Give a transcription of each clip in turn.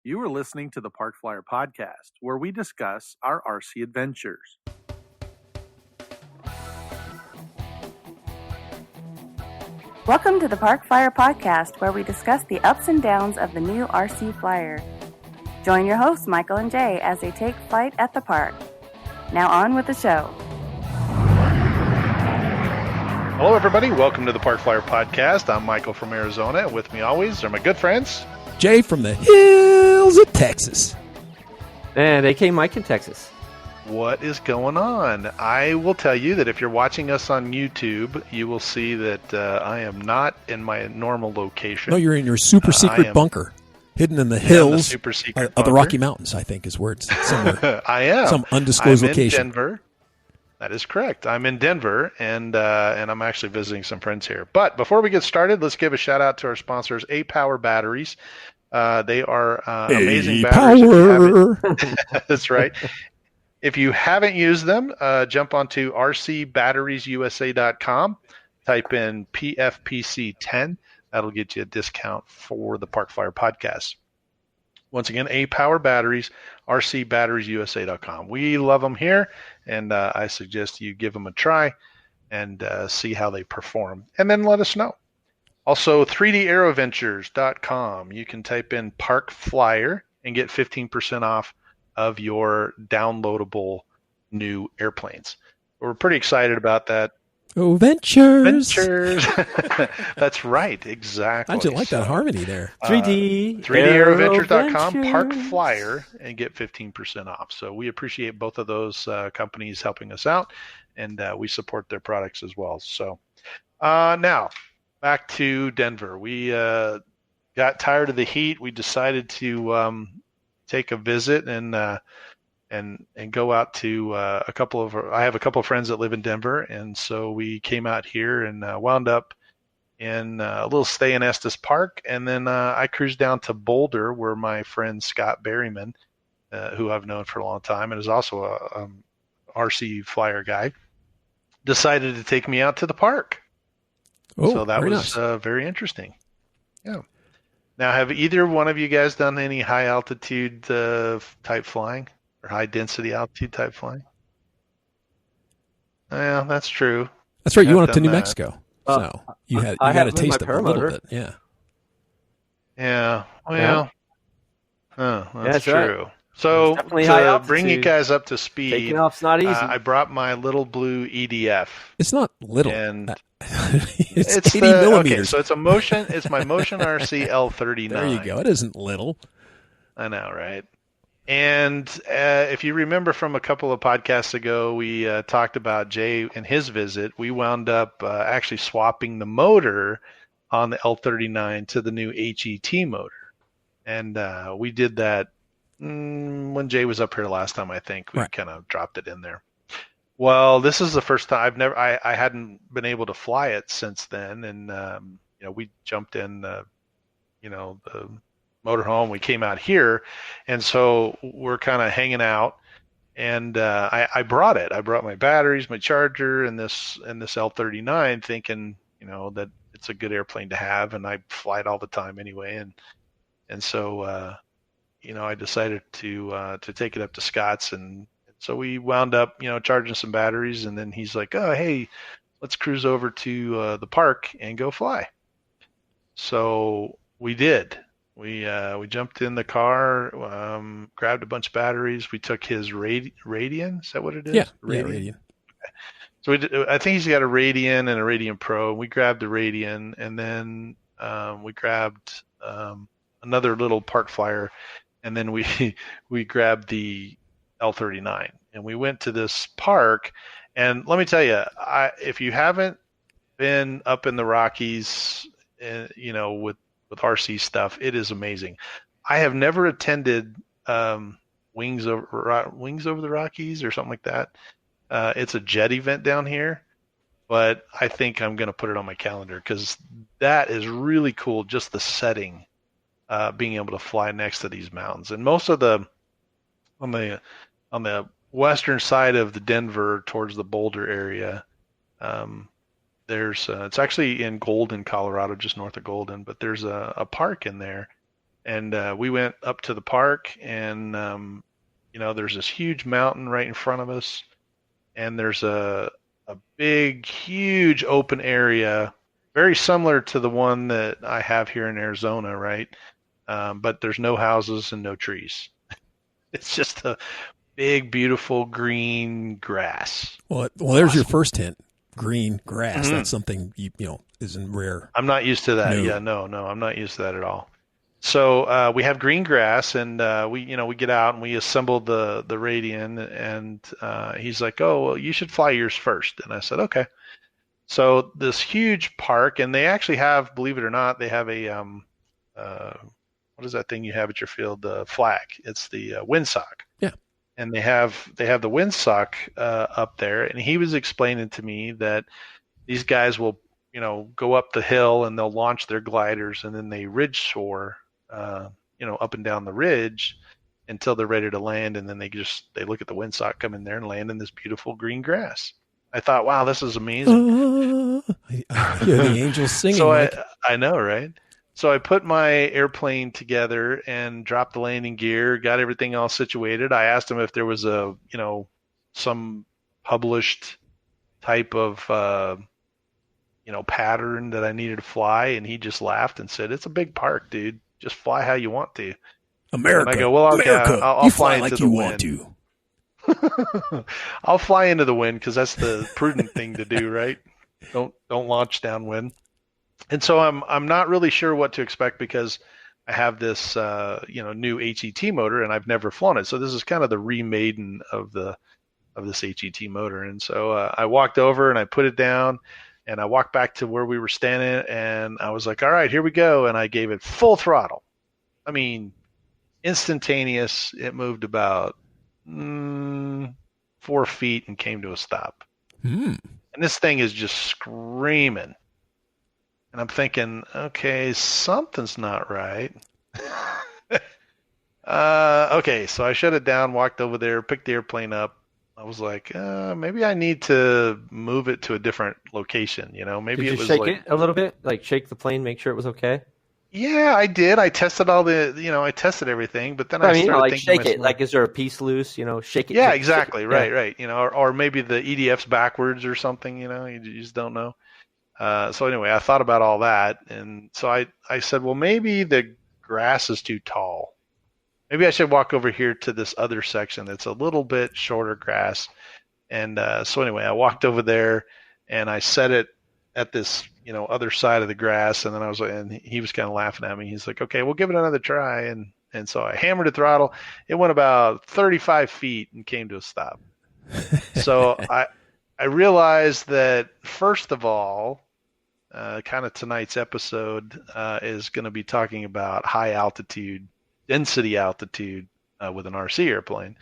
You are listening to the Park Flyer Podcast, where we discuss our RC adventures. Welcome to the Park Flyer Podcast, where we discuss the ups and downs of the new RC Flyer. Join your hosts, Michael and Jay, as they take flight at the park. Now on with the show. Hello, everybody. Welcome to the Park Flyer Podcast. I'm Michael from Arizona, and with me always are my good friends, Jay from the hills of Texas. And AK Mike in Texas. What is going on? I will tell you that if you're watching us on YouTube, you will see that I am not in my normal location. No, you're in your super secret bunker, hidden in the hills super secret of the Rocky Mountains, I think is where it's somewhere. I am. Some undisclosed I'm location. In Denver. That is correct. I'm in Denver, and I'm actually visiting some friends here. But before we get started, let's give a shout out to our sponsors, A-Power Batteries. They are amazing batteries. That's right. If you haven't used them, jump onto rcbatteriesusa.com, type in PFPC10. That'll get you a discount for the Park Flyer Podcast. Once again, A-Power Batteries, rcbatteriesusa.com. We love them here, and I suggest you give them a try and see how they perform, and then let us know. Also, 3daeroventures.com. You can type in Park Flyer and get 15% off of your downloadable new airplanes. We're pretty excited about that. Oh, Ventures. That's right, exactly. How'd you like that harmony there? 3daeroventures.com, Park Flyer, and get 15% off. So we appreciate both of those companies helping us out, and we support their products as well. So now, back to Denver. We got tired of the heat. We decided to take a visit and go out to I have a couple of friends that live in Denver, and so we came out here and wound up in a little stay in Estes Park, and then I cruised down to Boulder, where my friend Scott Berryman, who I've known for a long time and is also a RC Flyer guy, decided to take me out to the park. Oh, so that was nice. Very interesting. Yeah. Now, have either one of you guys done any high altitude type flying? Or high density altitude type flying? Yeah, that's true. That's right. You went up to New Mexico, so you had a taste of it a little bit. Yeah. Yeah. Well. Yeah. That's true. Right. So to bring you guys up to speed, taking off's not easy. I brought my little blue EDF. It's not little. And it's 80 millimeters. Okay, so it's a motion. It's my Motion RC L39. There you go. It isn't little. I know, right? And if you remember from a couple of podcasts ago, we talked about Jay and his visit. We wound up actually swapping the motor on the L39 to the new HET motor. And we did that when Jay was up here last time, I think. We kind of dropped it in there. Well, this is the first time I hadn't been able to fly it since then. And, we jumped in, the motorhome. We came out here, and so we're kind of hanging out. And I brought it. I brought my batteries, my charger, and this L39, thinking that it's a good airplane to have, and I fly it all the time anyway. And so I decided to take it up to Scott's, and so we wound up charging some batteries, and then he's like, "Oh, hey, let's cruise over to the park and go fly." So we did. We jumped in the car, grabbed a bunch of batteries. We took his Radian. Is that what it is? Yeah, Radian. Okay. So I think he's got a Radian and a Radian Pro. We grabbed the Radian, and then we grabbed another little Park Flyer, and then we grabbed the L39, and we went to this park. And let me tell you, if you haven't been up in the Rockies, with RC stuff, it is amazing. I have never attended Wings Over the Rockies or something like that. It's a jet event down here, but I think I'm going to put it on my calendar because that is really cool. Just the setting, being able to fly next to these mountains, and most of on the western side of the Denver towards the Boulder area. There's it's actually in Golden, Colorado, just north of Golden, but there's a park in there, And we went up to the park, and there's this huge mountain right in front of us, and there's a big, huge open area, very similar to the one that I have here in Arizona, right? But there's no houses and no trees. It's just a big, beautiful green grass. Well, there's your first hint. Green grass. Mm-hmm. That's something you know isn't rare. I'm not used to that. No. Yeah, no, I'm not used to that at all. So we have green grass, and we get out and we assemble the Radian, and he's like, "Oh, well, you should fly yours first." And I said, "Okay." So this huge park, and they actually have, believe it or not, they have a what is that thing you have at your field? The flag. It's the windsock. Yeah. And they have the windsock up there, and he was explaining to me that these guys will, go up the hill and they'll launch their gliders, and then they ridge soar, up and down the ridge until they're ready to land, and then they look at the windsock, come in there and land in this beautiful green grass. I thought, wow, this is amazing. I hear the angels singing. So I know, right? So I put my airplane together and dropped the landing gear, got everything all situated. I asked him if there was some published type of, pattern that I needed to fly. And he just laughed and said, "It's a big park, dude. Just fly how you want to." America. And I go, "Well, okay, America. I'll fly into like the you wind. Want to. I'll fly into the wind because that's the prudent thing to do, right? Don't launch downwind." And so I'm not really sure what to expect because I have this new HET motor and I've never flown it. So this is kind of the remaiden of this HET motor. And so I walked over and I put it down and I walked back to where we were standing and I was like, "All right, here we go." And I gave it full throttle. I mean, instantaneous. It moved about 4 feet and came to a stop. And this thing is just screaming. And I'm thinking, okay, something's not right. Okay, so I shut it down, walked over there, picked the airplane up. I was like, maybe I need to move it to a different location. Maybe Did it you was shake like, it a little bit, like shake the plane, make sure it was okay. Yeah, I did. I tested I tested everything, but then I started like thinking shake it. Like, is there a piece loose? Shake it. Yeah, shake, exactly. shake Right, right. Or maybe the EDF's backwards or something. You just don't know. So anyway, I thought about all that, and so I said, well, maybe the grass is too tall. Maybe I should walk over here to this other section that's a little bit shorter grass. And so anyway, I walked over there, and I set it at this other side of the grass, and then and he was kind of laughing at me. He's like, "Okay, we'll give it another try." And so I hammered the throttle. It went about 35 feet and came to a stop. So I realized that, first of all, kind of tonight's episode is going to be talking about high altitude, density altitude with an RC airplane.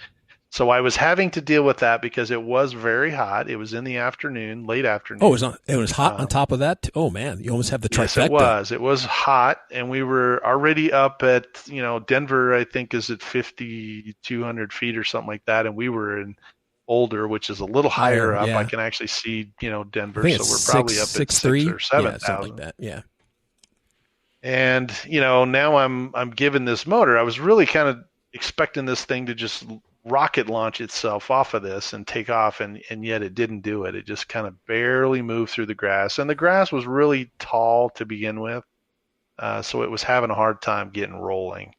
So I was having to deal with that because it was very hot. It was in the afternoon, late afternoon. Oh, it was hot on top of that? Oh, man. You almost have the trifecta. Yes, it was. It was hot, and we were already up at, Denver, I think, is at 5,200 feet or something like that, and we were in Boulder, which is a little higher up. Yeah. I can actually see, Denver, I think so it's we're probably up at 6 or 7,000. Yeah, something like that, yeah. And, now I'm given this motor. I was really kind of expecting this thing to just rocket launch itself off of this and take off, and yet it didn't do it. It just kind of barely moved through the grass, and the grass was really tall to begin with, so it was having a hard time getting rolling.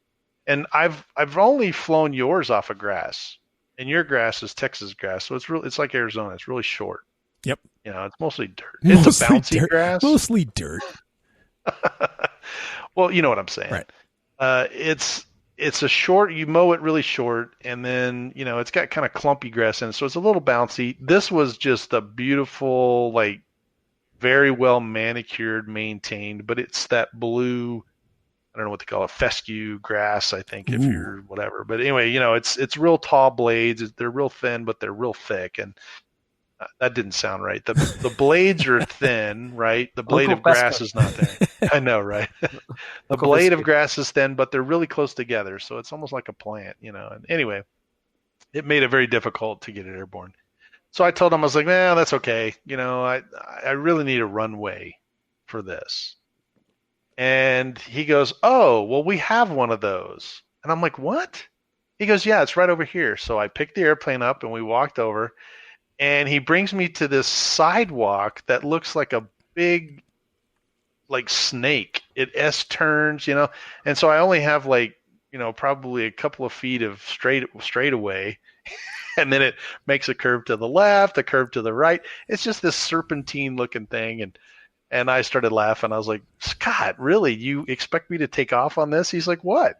And I've only flown yours off of grass, and your grass is Texas grass, so it's like Arizona. It's really short. Yep. It's mostly dirt. It's a bouncy grass. Mostly dirt. Well, you know what I'm saying. Right. It's a short, you mow it really short, and then, it's got kind of clumpy grass in it, so it's a little bouncy. This was just a beautiful, like, very well manicured, maintained, but it's that blue, I don't know what they call it, fescue grass, I think, if you're whatever. But anyway, it's real tall blades. They're real thin, but they're real thick, and that didn't sound right. The blades are thin, right? The blade of grass is not thin. I know, right? The blade of grass is thin, but they're really close together, so it's almost like a plant, And anyway, it made it very difficult to get it airborne. So I told him, I was like, that's okay. I really need a runway for this. And he goes, "Oh, well, we have one of those." And I'm like, "What?" He goes, "Yeah, it's right over here." So I picked the airplane up and we walked over, and he brings me to this sidewalk that looks like a big like snake. It S turns, and so I only have like, probably a couple of feet of straight away, and then it makes a curve to the left, a curve to the right. It's just this serpentine looking thing, and I started laughing. I was like, "Scott, really? You expect me to take off on this?" He's like, "What?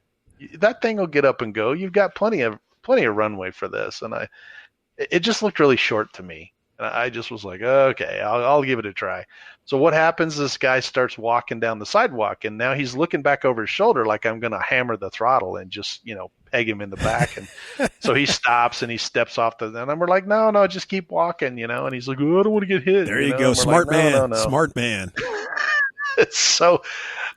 That thing will get up and go. You've got plenty of runway for this." And it just looked really short to me. And I just was like, "Okay, I'll give it a try." So what happens? This guy starts walking down the sidewalk, and now he's looking back over his shoulder like I'm going to hammer the throttle and just, peg him in the back. And so he stops and he steps off and we're like, no, just keep walking, And he's like, "Oh, I don't want to get hit." There you go, smart like, man, no. smart man. So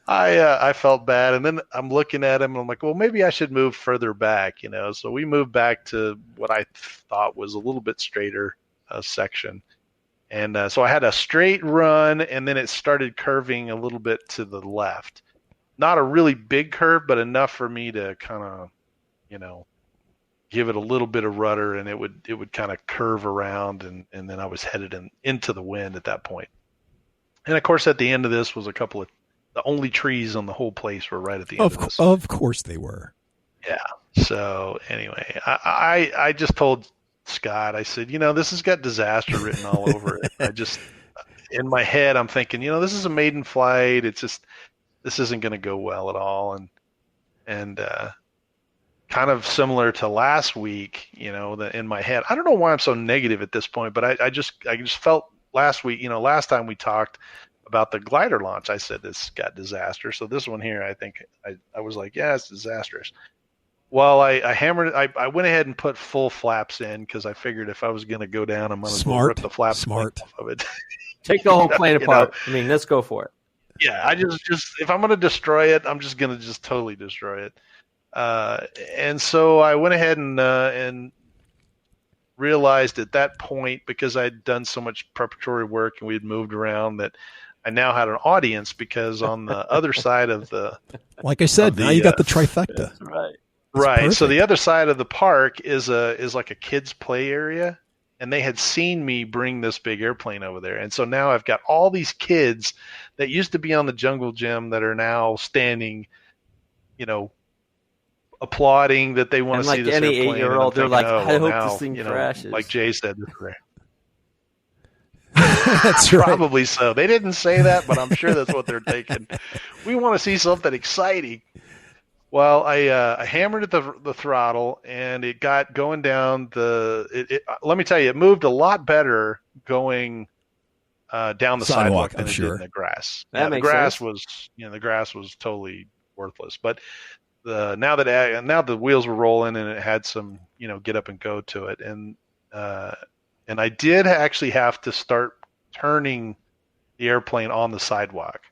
I felt bad, and then I'm looking at him and I'm like, well, maybe I should move further back, So we moved back to what I thought was a little bit straighter section, and so I had a straight run, and then it started curving a little bit to the left. Not a really big curve, but enough for me to kind of, give it a little bit of rudder, and it would kind of curve around, and then I was headed into the wind at that point. And of course, at the end of this was the only trees on the whole place were right at the end of this. Of course they were. Yeah. So anyway, I just told Scott, I said, this has got disaster written all over it. I just, in my head, I'm thinking, this is a maiden flight. It's just, this isn't going to go well at all. And kind of similar to last week, in my head, I don't know why I'm so negative at this point, but I just felt last week, last time we talked about the glider launch, I said this got disaster. So this one here, I think I was like, yeah, it's disastrous. Well, I hammered it. I went ahead and put full flaps in because I figured if I was going to go down, I'm going to rip the flaps off of it. Take the whole plane apart. I mean, let's go for it. Yeah, I just if I'm going to destroy it, I'm just going to just totally destroy it. And so I went ahead and realized at that point, because I'd done so much preparatory work and we had moved around, that I now had an audience, because on the other side of the, like I said, now you got the trifecta. Right. Right. Perfect. So the other side of the park is like a kids play area, and they had seen me bring this big airplane over there. And so now I've got all these kids that used to be on the jungle gym that are now standing, applauding that they want to see this airplane. Like any 8-year-old, they're like, I hope now, this thing crashes. Like Jay said, That's right. Probably so. They didn't say that, but I'm sure that's what they're thinking. We want to see something exciting. Well, I hammered at the throttle, and it got going down let me tell you, it moved a lot better going down the sidewalk than it did in the grass. That makes sense. The grass was totally worthless. But now the wheels were rolling, and it had some get up and go to it, and I did actually have to start turning the airplane on the sidewalk.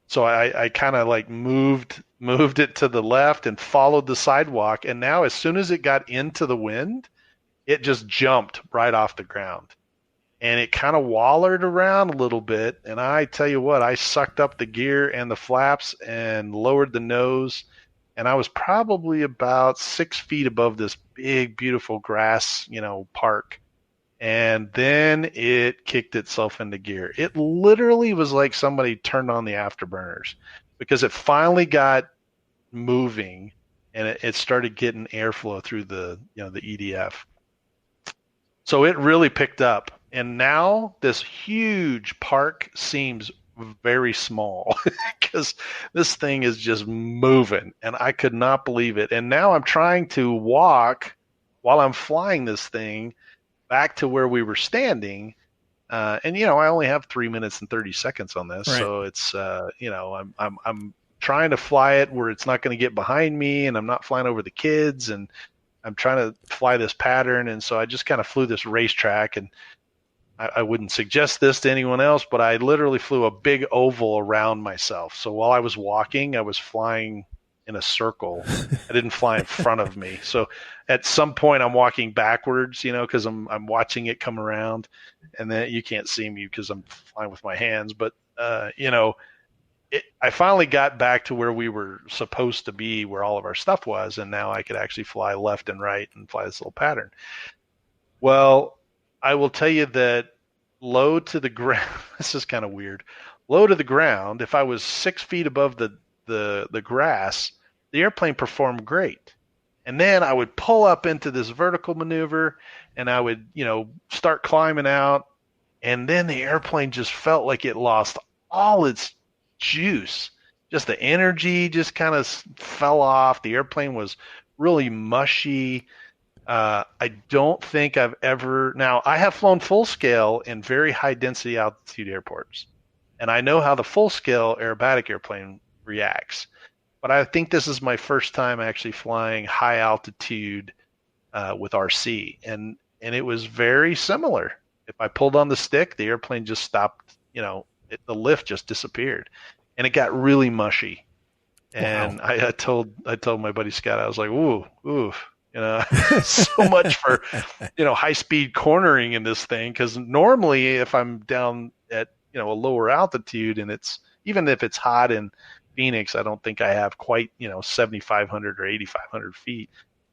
So I kind of like moved it to the left and followed the sidewalk. And now as soon as it got into the wind, it just jumped right off the ground. And it kind of wallered around a little bit. And I tell you what, I sucked up the gear and the flaps and lowered the nose. And I was probably about 6 feet above this big, beautiful grass, park. And then it kicked itself into gear. It literally was like somebody turned on the afterburners, because it finally got moving, and it started getting airflow through the EDF. So it really picked up. And now this huge park seems very small because this thing is just moving, and I could not believe it. And now I'm trying to walk while I'm flying this thing back to where we were standing, and I only have 3 minutes and 30 seconds on this, right. So it's I'm trying to fly it where it's not going to get behind me, and I'm not flying over the kids, and I'm trying to fly this pattern, and so I just kind of flew this racetrack, and I wouldn't suggest this to anyone else, but I literally flew a big oval around myself. So while I was walking, I was flying in a circle. I didn't fly in front of me. So at some point I'm walking backwards, because I'm watching it come around, and then you can't see me because I'm flying with my hands. But, I finally got back to where we were supposed to be, where all of our stuff was, and now I could actually fly left and right and fly this little pattern. Well, I will tell you that low to the ground, this is kind of weird. Low to the ground, if I was 6 feet above the grass, the airplane performed great. And then I would pull up into this vertical maneuver and I would, start climbing out. And then the airplane just felt like it lost all its juice. Just the energy just kind of fell off. The airplane was really mushy. I don't think I've ever, now I have flown full scale in very high density altitude airports. And I know how the full scale aerobatic airplane reacts. But I think this is my first time actually flying high altitude with RC. And it was very similar. If I pulled on the stick, the airplane just stopped, the lift just disappeared. And it got really mushy. And wow. I told my buddy Scott, I was like, ooh, so much for, high speed cornering in this thing. Because normally if I'm down at, a lower altitude and even if it's hot in Phoenix, I don't think I have quite, 7,500 or 8,500 feet.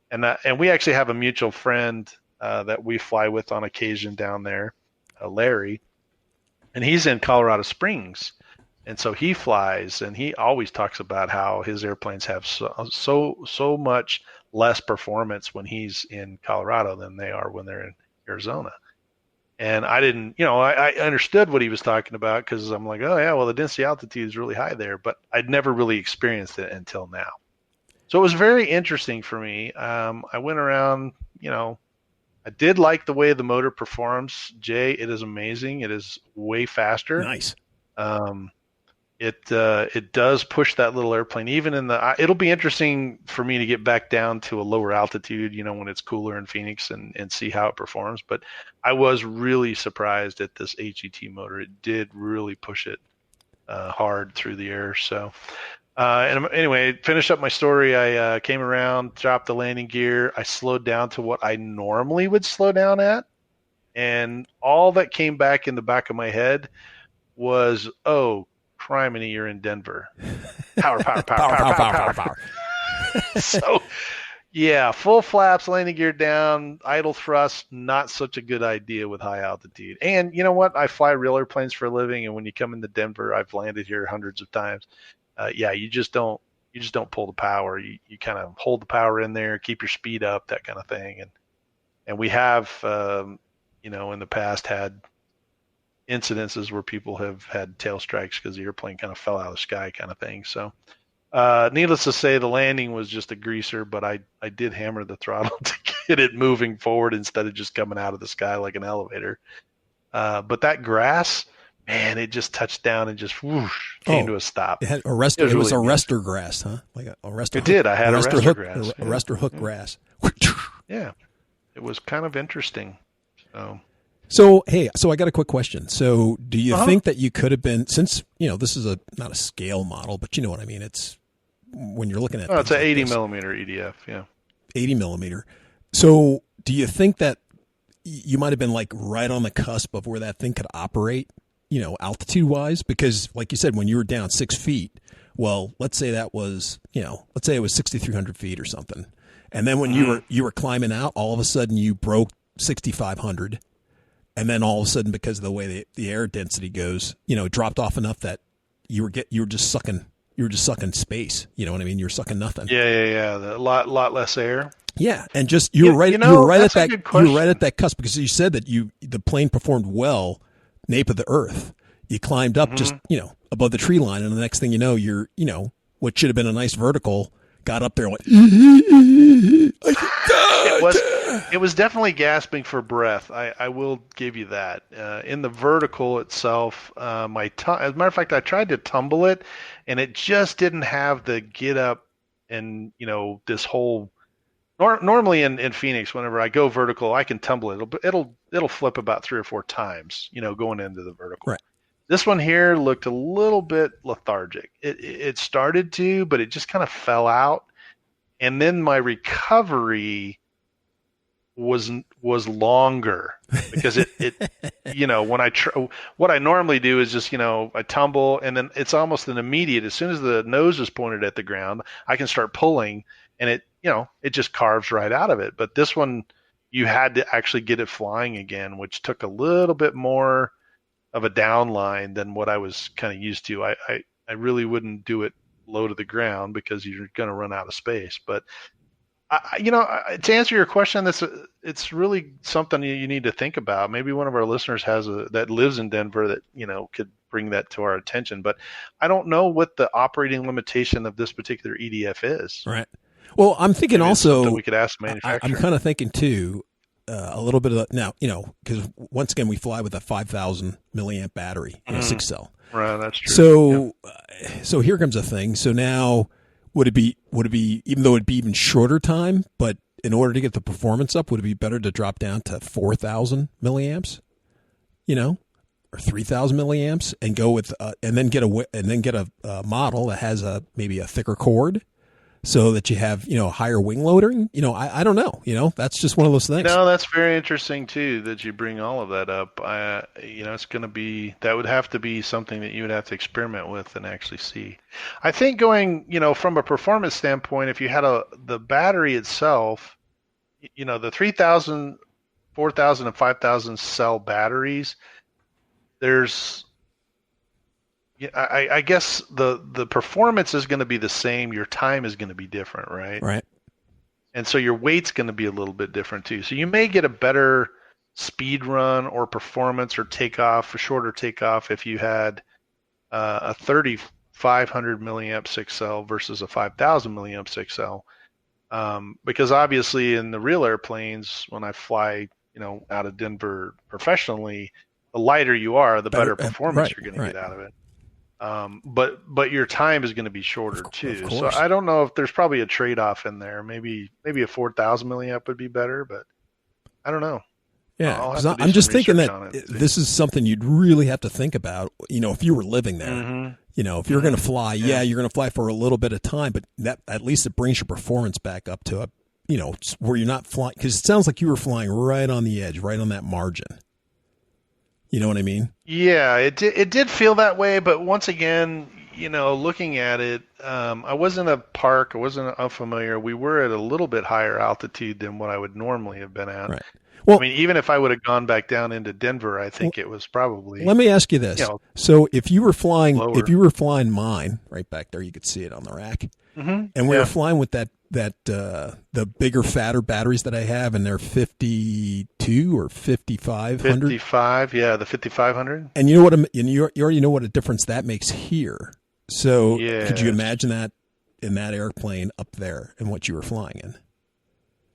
And we actually have a mutual friend that we fly with on occasion down there, Larry, and he's in Colorado Springs. And so he flies and he always talks about how his airplanes have so much less performance when he's in Colorado than they are when they're in Arizona. And I didn't, I understood what he was talking about because I'm like, oh yeah, well the density altitude is really high there, but I'd never really experienced it until now. So it was very interesting for me. I went around, I did like the way the motor performs. Jay, it is amazing. It is way faster. Nice. It does push that little airplane even in it'll be interesting for me to get back down to a lower altitude, when it's cooler in Phoenix and see how it performs. But I was really surprised at this HET motor. It did really push it hard through the air. So, and anyway, finish up my story. I came around, dropped the landing gear. I slowed down to what I normally would slow down at. And all that came back in the back of my head was, oh, criminy, you're in Denver. Power. So, yeah, full flaps, landing gear down, idle thrust, not such a good idea with high altitude. And you know what? I fly real airplanes for a living, and when you come into Denver, I've landed here hundreds of times. You just don't pull the power. You kind of hold the power in there, keep your speed up, that kind of thing. And we have, in the past had incidences where people have had tail strikes because the airplane kind of fell out of the sky kind of thing. So needless to say, the landing was just a greaser, but I did hammer the throttle to get it moving forward instead of just coming out of the sky like an elevator. But that grass, man, it just touched down and just whoosh, came to a stop. It had arrestor. It was arrestor grass, huh? Like a arrestor. It did. I had arrestor grass. Arrestor hook grass. Yeah, it was kind of interesting. So, hey, I got a quick question. So do you think that you could have been, since, this is not a scale model, but you know what I mean? It's when you're looking at it's an 80 millimeter EDF. Yeah. 80 millimeter. So do you think that you might have been like right on the cusp of where that thing could operate, altitude wise? Because like you said, when you were down 6 feet, well, let's say that was, let's say it was 6,300 feet or something. And then when you were climbing out, all of a sudden you broke 6,500. And then all of a sudden, because of the way the air density goes, it dropped off enough that you were just sucking space. You know what I mean? You were sucking nothing. Yeah. A lot less air. Yeah, and just you were right at that cusp, because you said that the plane performed well, nape of the earth. You climbed up just above the tree line, and the next thing you know, you're what should have been a nice vertical got up there and went. It was definitely gasping for breath. I will give you that. In the vertical itself, as a matter of fact, I tried to tumble it, and it just didn't have the get up and this whole. Normally in Phoenix, whenever I go vertical, I can tumble it. It'll flip about 3 or 4 times, going into the vertical. Right. This one here looked a little bit lethargic. It started to, but it just kind of fell out. And then my recovery was longer because it when what I normally do is just I tumble, and then it's almost an immediate, as soon as the nose is pointed at the ground, I can start pulling, and it just carves right out of it. But this one, you had to actually get it flying again, which took a little bit more of a downline than what I was kind of used to. I really wouldn't do it low to the ground because you're going to run out of space. But to answer your question, it's really something you need to think about. Maybe one of our listeners that lives in Denver that could bring that to our attention. But I don't know what the operating limitation of this particular EDF is. Right. Well, I'm thinking also we could ask the manufacturer. I'm kind of thinking too a little bit of now, because once again we fly with a 5,000 milliamp battery, 6-cell. Right, that's true. So here comes a thing. So now. Would it be even though it'd be even shorter time, but in order to get the performance up, would it be better to drop down to 4,000 milliamps, or 3,000 milliamps, and go with and then get a model that has maybe a thicker cord, so that you have higher wing loading? I don't know. That's just one of those things. No, that's very interesting too that you bring all of that up. It's going to be, that would have to be something that you would have to experiment with and actually see. I think going from a performance standpoint, if you had the battery itself, the 3,000, 4,000, and 5,000 cell batteries, I guess the performance is going to be the same. Your time is going to be different, right? Right. And so your weight's going to be a little bit different too. So you may get a better speed run or performance or shorter takeoff if you had a 3,500 milliamp 6-cell versus a 5,000 milliamp 6-cell. Because obviously in the real airplanes, when I fly, out of Denver professionally, the lighter you are, the better performance you're going to get out of it. But your time is going to be shorter too. So I don't know if there's probably a trade-off in there. Maybe a 4,000 milliamp would be better, but I don't know. Yeah, I'm just thinking that this is something you'd really have to think about. If you were living there, if you're going to fly, you're going to fly for a little bit of time, but that at least it brings your performance back up to where you're not flying, because it sounds like you were flying right on the edge, right on that margin. You know what I mean? Yeah, it did feel that way, but once again, looking at it, I wasn't a park, I wasn't unfamiliar. We were at a little bit higher altitude than what I would normally have been at. Right. Well, even if I would have gone back down into Denver, I think it was probably. Let me ask you this: so if you were flying, lower. mine right back there, you could see it on the rack, and we were flying with the bigger, fatter batteries that I have, and they're 52 or 5,500. 55, yeah, the 5,500. And you already know what a difference that makes here. So could you imagine that in that airplane up there and what you were flying in?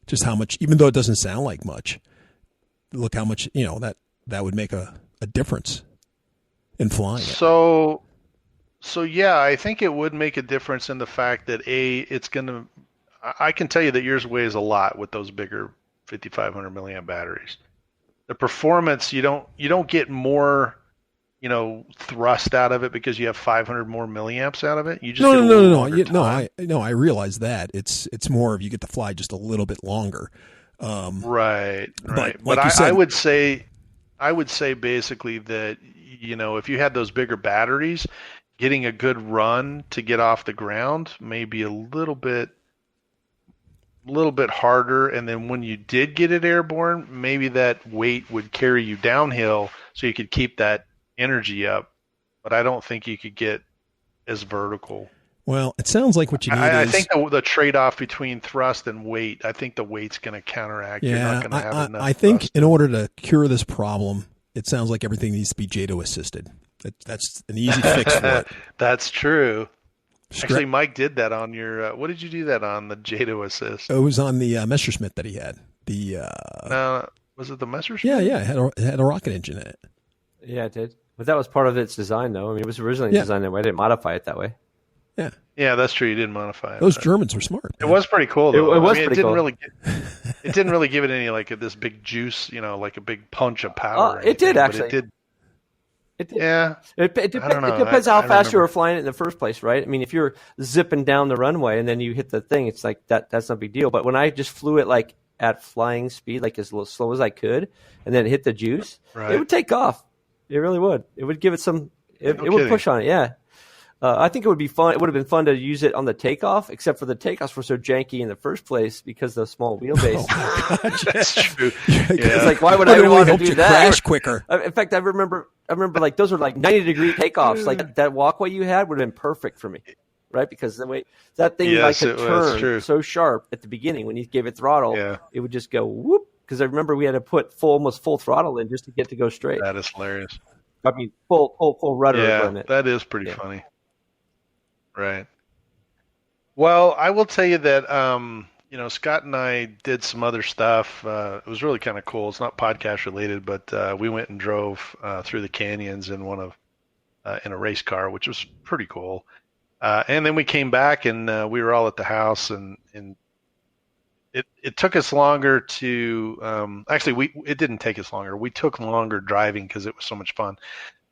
Just how much, even though it doesn't sound like much, look how much that would make a difference in flying it. So yeah, I think it would make a difference in the fact that it's going to. I can tell you that yours weighs a lot with those bigger 5,500 milliamp batteries. The performance, you don't get more, thrust out of it because you have 500 more milliamps out of it. You just I realize that it's more of you get to fly just a little bit longer. Right. But But like I would say basically that if you had those bigger batteries, getting a good run to get off the ground may be a little bit harder, and then when you did get it airborne, maybe that weight would carry you downhill so you could keep that energy up, but I don't think you could get as vertical. Well, it sounds like what you need I think the trade-off between thrust and weight, I think the weight's going to counteract. Yeah, you're not going to have enough I think thrust. In order to cure this problem, it sounds like everything needs to be JATO assisted. That's an easy fix for it. That's true. Actually, Mike did that on your. What did you do that on, the JATO assist? It was on the Messerschmitt that he had. Was it the Messerschmitt? Yeah, it had a rocket engine in it. Yeah, it did. But that was part of its design, though. I mean, it was originally designed that way. I didn't modify it that way. Yeah. Yeah, that's true. You didn't modify it. Those Germans were smart. It was pretty cool, though. It was pretty cool. It didn't really give it any this big juice, like a big punch of power. It did, actually. It did. Yeah. It depends how fast you were flying it in the first place, right? I mean, if you're zipping down the runway and then you hit the thing, it's like that's no big deal. But when I just flew it at flying speed, like as slow as I could, and then hit the juice, Right. it would take off. It really would. It would give it some. It would kidding. push on it. Yeah. I think it would be fun. It would have been fun to use it on the takeoff, except for the takeoffs were so janky in the first place because of the small wheelbase. That's true. It's like, why would I want to do that? Crash quicker. In fact, I remember like those were like 90-degree takeoffs. Like that walkway you had would have been perfect for me, right? Because the way that thing could turn so sharp at the beginning when you gave it throttle, it would just go whoop. Because I remember we had to put almost full throttle in just to get to go straight. That is hilarious. I mean, full rudder. Yeah, that is pretty funny. Right. Well, I will tell you that, Scott and I did some other stuff. It was really kind of cool. It's not podcast related, but we went and drove through the canyons in in a race car, which was pretty cool. And then we came back and we were all at the house, and it took us longer to it didn't take us longer. We took longer driving because it was so much fun.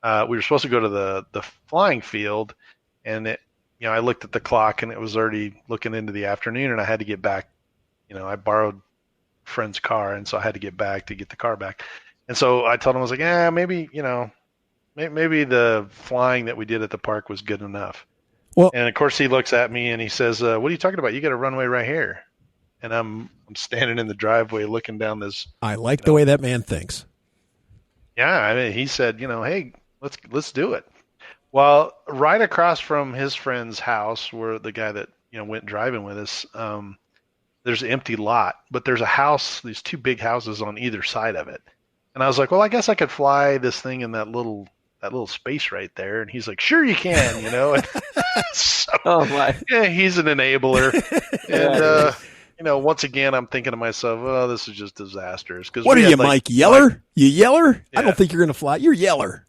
We were supposed to go to the flying field, and I looked at the clock and it was already looking into the afternoon, and I had to get back. I borrowed a friend's car, and so I had to get back to get the car back. And so I told him, I was like, maybe the flying that we did at the park was good enough. Well, and of course he looks at me and he says, what are you talking about? You got a runway right here. And I'm standing in the driveway looking down this. I like the way that man thinks. Yeah. I mean, he said, hey, let's do it. Well, right across from his friend's house, where the guy that went driving with us, there's an empty lot, but there's a house, these two big houses on either side of it. And I was like, well, I guess I could fly this thing in that little space right there. And he's like, sure you can, And so, oh my, yeah, he's an enabler. And once again, I'm thinking to myself, oh, this is just disastrous. What are you, Mike Yeller? You Yeller? Yeah. I don't think you're going to fly. You're Yeller.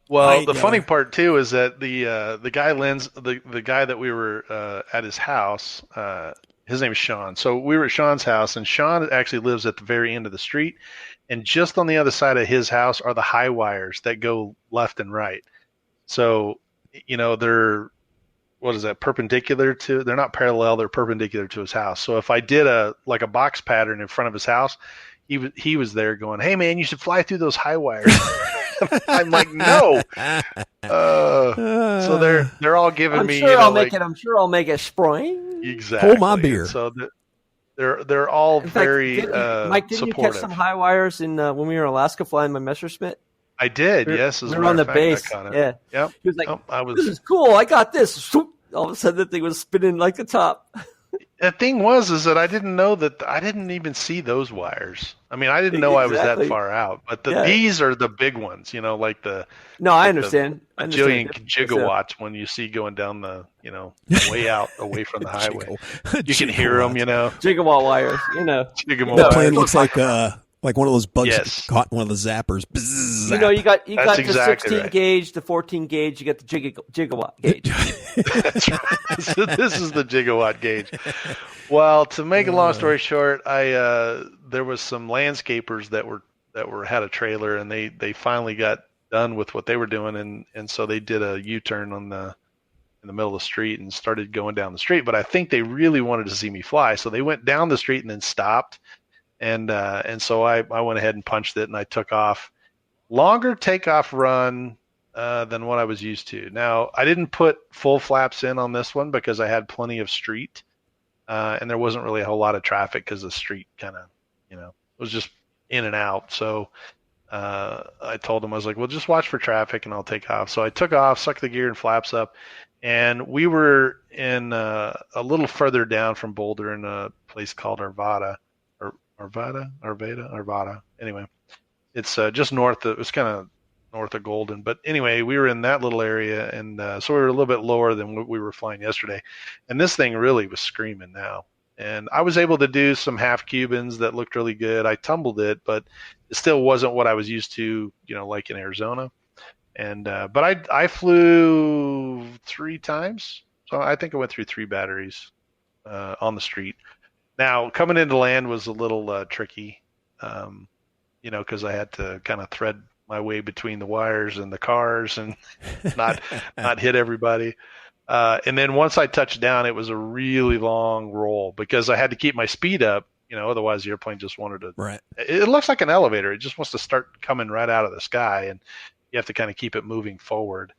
Well, the funny part too is that the guy the guy that we were at his house, his name is Sean. So we were at Sean's house, and Sean actually lives at the very end of the street, and just on the other side of his house are the high wires that go left and right. So they're perpendicular to? They're not parallel. They're perpendicular to his house. So if I did a box pattern in front of his house, he was there going, "Hey man, you should fly through those high wires." I'm like, no. So they're all giving me. I'm sure I'll make it spring. Exactly. Hold my beer. So they're all very Mike, didn't supportive. you catch some high wires in when we were in Alaska flying my Messerschmitt? I did. Yes, we were on the base. Yeah. Yep. He was like, "This is cool. I got this." All of a sudden, the thing was spinning like the top. The thing is that I didn't know that. I didn't even see those wires. I mean, I didn't know I was that far out. But these are the big ones, like the. No, I understand. A jillion gigawatts when you see going down the, way out away from the highway. You can hear them, Gigawatt wires, Gigawatt that plane looks like one of those bugs caught one of the zappers. Bzzz, you got the 16 gauge, the 14 gauge, you got the gigawatt gauge. That's right. So this is the gigawatt gauge. Well, to make a long story short, there was some landscapers that had a trailer, and they finally got done with what they were doing, and so they did a U-turn in the middle of the street and started going down the street. But I think they really wanted to see me fly, so they went down the street and then stopped. And so I went ahead and punched it, and I took off. Longer takeoff run than what I was used to. Now, I didn't put full flaps in on this one because I had plenty of street, and there wasn't really a whole lot of traffic because the street kind of, was just in and out. So I told him, I was like, well, just watch for traffic, and I'll take off. So I took off, sucked the gear and flaps up, and we were in a little further down from Boulder in a place called Arvada. Anyway, it's just north of, it's kind of north of Golden. But anyway, we were in that little area, and so we were a little bit lower than what we were flying yesterday. And this thing really was screaming now. And I was able to do some half Cubans that looked really good. I tumbled it, but it still wasn't what I was used to, like in Arizona. And but I flew 3 times. So I think I went through 3 batteries on the street. Now, coming into land was a little tricky, because I had to kind of thread my way between the wires and the cars and not hit everybody. And then once I touched down, it was a really long roll because I had to keep my speed up, Otherwise the airplane just wanted to. Right. It looks like an elevator. It just wants to start coming right out of the sky, and you have to kind of keep it moving forward.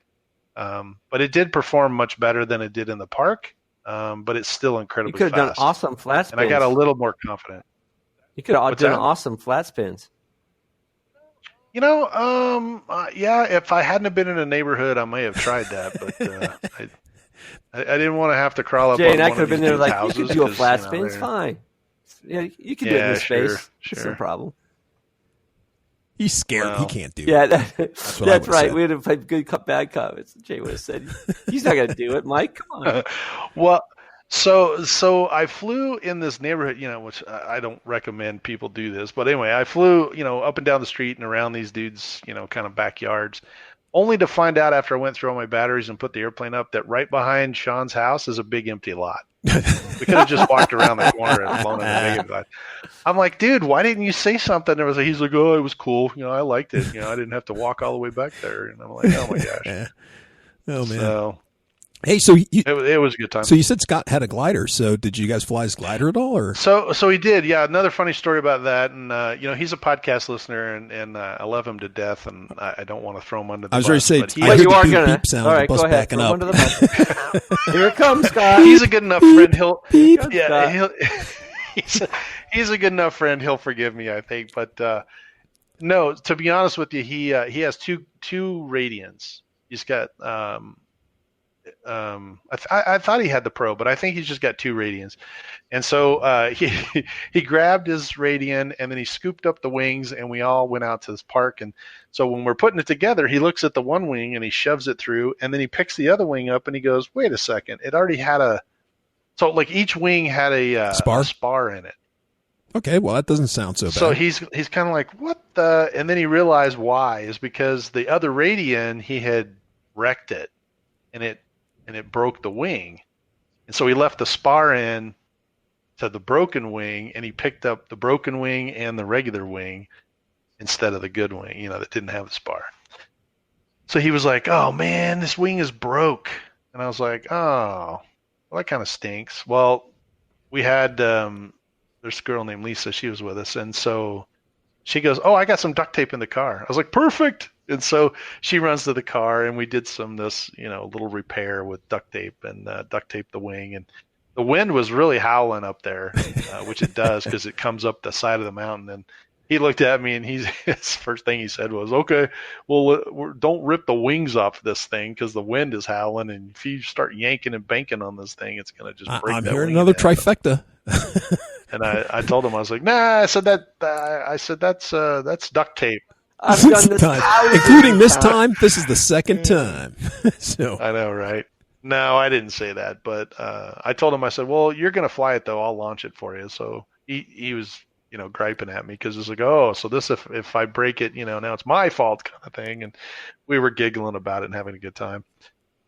But it did perform much better than it did in the park. But it's still incredibly fast. You could have done awesome flat spins. And I got a little more confident. You could have done awesome flat spins. Yeah, if I hadn't have been in a neighborhood, I may have tried that, but I didn't want to have to crawl up Jay, on and I one could of have been these there like, houses. you could do a flat spin, it's fine. Yeah, you can do it in space. Sure. It's no problem. He's scared. He can't do it. Yeah, that's right. Said. We would have played good bad comments. Jay would have said, he's not going to do it, Mike. Come on. Well, so I flew in this neighborhood, which I don't recommend people do this. But anyway, I flew, up and down the street and around these dudes, kind of backyards, only to find out after I went through all my batteries and put the airplane up that right behind Sean's house is a big empty lot. We could have just walked around the corner and flown in the big lot. I'm like, dude, why didn't you say something? He's like, oh, it was cool. I liked it. I didn't have to walk all the way back there. And I'm like, oh my gosh. Oh man. So, hey, so it was a good time. So you said Scott had a glider. So did you guys fly his glider at all, or? So he did. Yeah, another funny story about that. And he's a podcast listener, and I love him to death. And I don't want to throw him under the bus. I was ready to say, I heard the beep sound. All right, the bus go ahead. backing up. Under the bus. Here it comes, Scott. He's a good enough friend. He's a good enough friend. He'll forgive me, I think. But no, to be honest with you, he has two Radians. He's got. I thought he had the Pro, but I think he's just got two Radians. And so he grabbed his Radian, and then he scooped up the wings, and we all went out to this park. And so when we're putting it together, he looks at the one wing and he shoves it through, and then he picks the other wing up and he goes, wait a second, it already had so like each wing had a spar in it. Okay, well that doesn't sound so bad. So he's kind of like, what the? And then he realized why is because the other Radian, he had wrecked it, and it broke the wing. And so he left the spar in to the broken wing, and he picked up the broken wing and the regular wing instead of the good wing, that didn't have the spar. So he was like, oh man, this wing is broke. And I was like, oh, well, that kind of stinks. Well, we had there's a girl named Lisa, she was with us, and so she goes, oh, I got some duct tape in the car. I was like, perfect. And so she runs to the car, and we did this little repair with duct tape and duct tape the wing. And the wind was really howling up there, which it does because it comes up the side of the mountain. And he looked at me, and his first thing he said was, okay, well, don't rip the wings off this thing because the wind is howling. And if you start yanking and banking on this thing, it's going to just break. I'm hearing another trifecta. And I told him, I was like, nah, I said that's duct tape. I've done this time. Including this time. This is the second time. So I know, right? No, I didn't say that, but I told him, I said, well, you're going to fly it though. I'll launch it for you. So he was, griping at me because it's like, oh, so this, if I break it, now it's my fault kind of thing. And we were giggling about it and having a good time.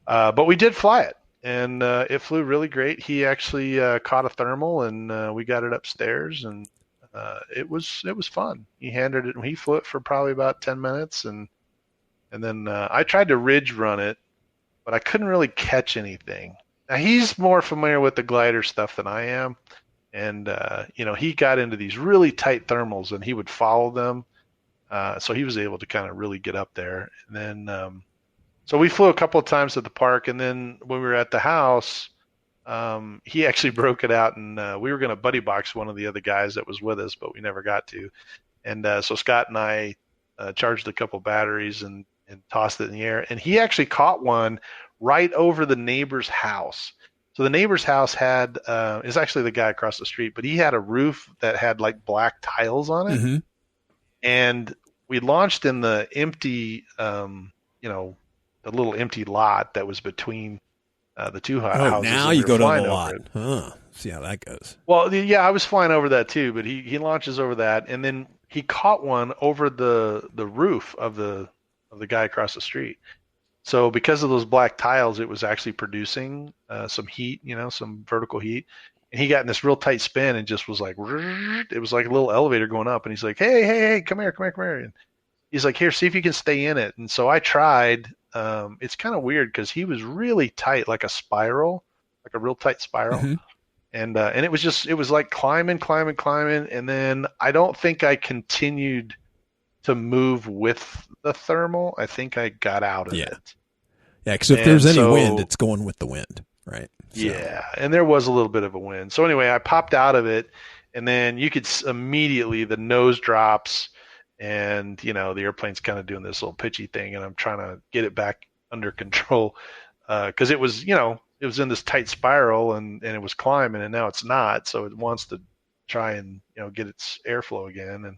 But we did fly it, and it flew really great. He actually caught a thermal, and we got it upstairs, and it was fun. He handed it, and he flew it for probably about 10 minutes, and then I tried to ridge run it, but I couldn't really catch anything. Now he's more familiar with the glider stuff than I am, and he got into these really tight thermals, and he would follow them, so he was able to kind of really get up there. And then so we flew a couple of times at the park, and then when we were at the house, he actually broke it out, and we were going to buddy box one of the other guys that was with us, but we never got to. And so Scott and I charged a couple batteries and tossed it in the air, and he actually caught one right over the neighbor's house. So the neighbor's house had is actually the guy across the street, but he had a roof that had like black tiles on it, mm-hmm. and we launched in the empty, the little empty lot that was between the two houses. Oh, now you go to the lot. Huh. See how that goes. Well, yeah, I was flying over that too, but he launches over that, and then he caught one over the roof of the guy across the street. So because of those black tiles, it was actually producing some heat, some vertical heat. And he got in this real tight spin and just was like, it was like a little elevator going up. And he's like, hey, come here. And he's like, here, see if you can stay in it. And so I tried. It's kind of weird because he was really tight, like a spiral, like a real tight spiral. Mm-hmm. And it was like climbing, and then I don't think I continued to move with the thermal. I think I got out of it. Yeah, because if there's any wind, it's going with the wind, right? So. Yeah, and there was a little bit of a wind. So anyway, I popped out of it, and then you could immediately, the nose drops, and the airplane's kind of doing this little pitchy thing, and I'm trying to get it back under control because it was in this tight spiral, and it was climbing, and now it's not, so it wants to try and get its airflow again. And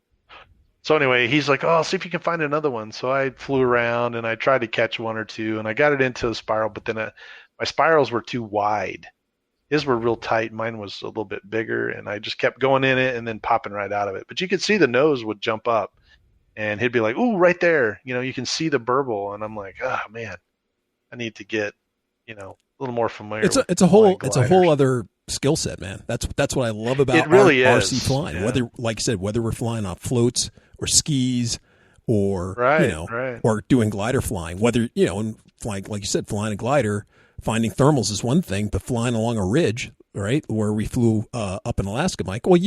so anyway, he's like, "Oh, see if you can find another one." So I flew around and I tried to catch one or two, and I got it into the spiral, but then my spirals were too wide. His were real tight. Mine was a little bit bigger, and I just kept going in it and then popping right out of it. But you could see the nose would jump up, and he'd be like, "Ooh, right there!" You can see the burble, and I'm like, "Oh man, I need to get a little more familiar." It's a whole other skill set, man. That's what I love about it really RC flying. Yeah. Whether, like you said, whether we're flying on floats or skis or or doing glider flying, whether and flying, like you said, flying a glider, finding thermals is one thing, but flying along a ridge, right, where we flew up in Alaska, Mike. Well,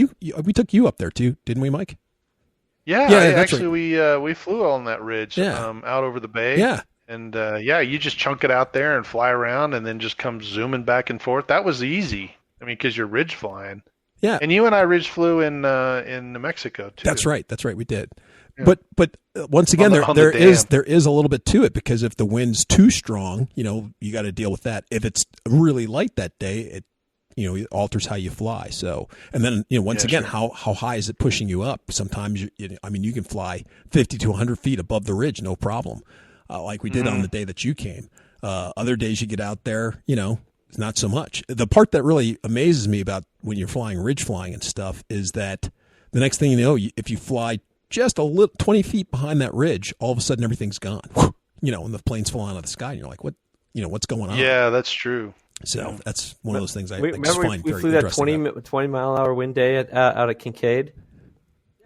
we took you up there too, didn't we, Mike? Yeah, actually right. we flew on that ridge out over the bay. Yeah. And you just chunk it out there and fly around, and then just come zooming back and forth. That was easy. I mean, because you're ridge flying. Yeah. And you and I ridge flew in New Mexico too. That's right. We did. Yeah. But once again, there is a little bit to it, because if the wind's too strong, you got to deal with that. If it's really light that day, it alters how you fly. So, and then once again, how high is it pushing you up? Sometimes you can fly 50 to 100 feet above the ridge, no problem. Like we did on the day that you came. Other days you get out there, not so much. The part that really amazes me about when you're flying ridge flying and stuff is that the next thing you know, if you fly just a little 20 feet behind that ridge, all of a sudden everything's gone. And the plane's falling out of the sky, and you're like, what? What's going on? Yeah, that's true. So that's one of those things I find very interesting. We flew that 20 mile an hour wind day out of Kincaid.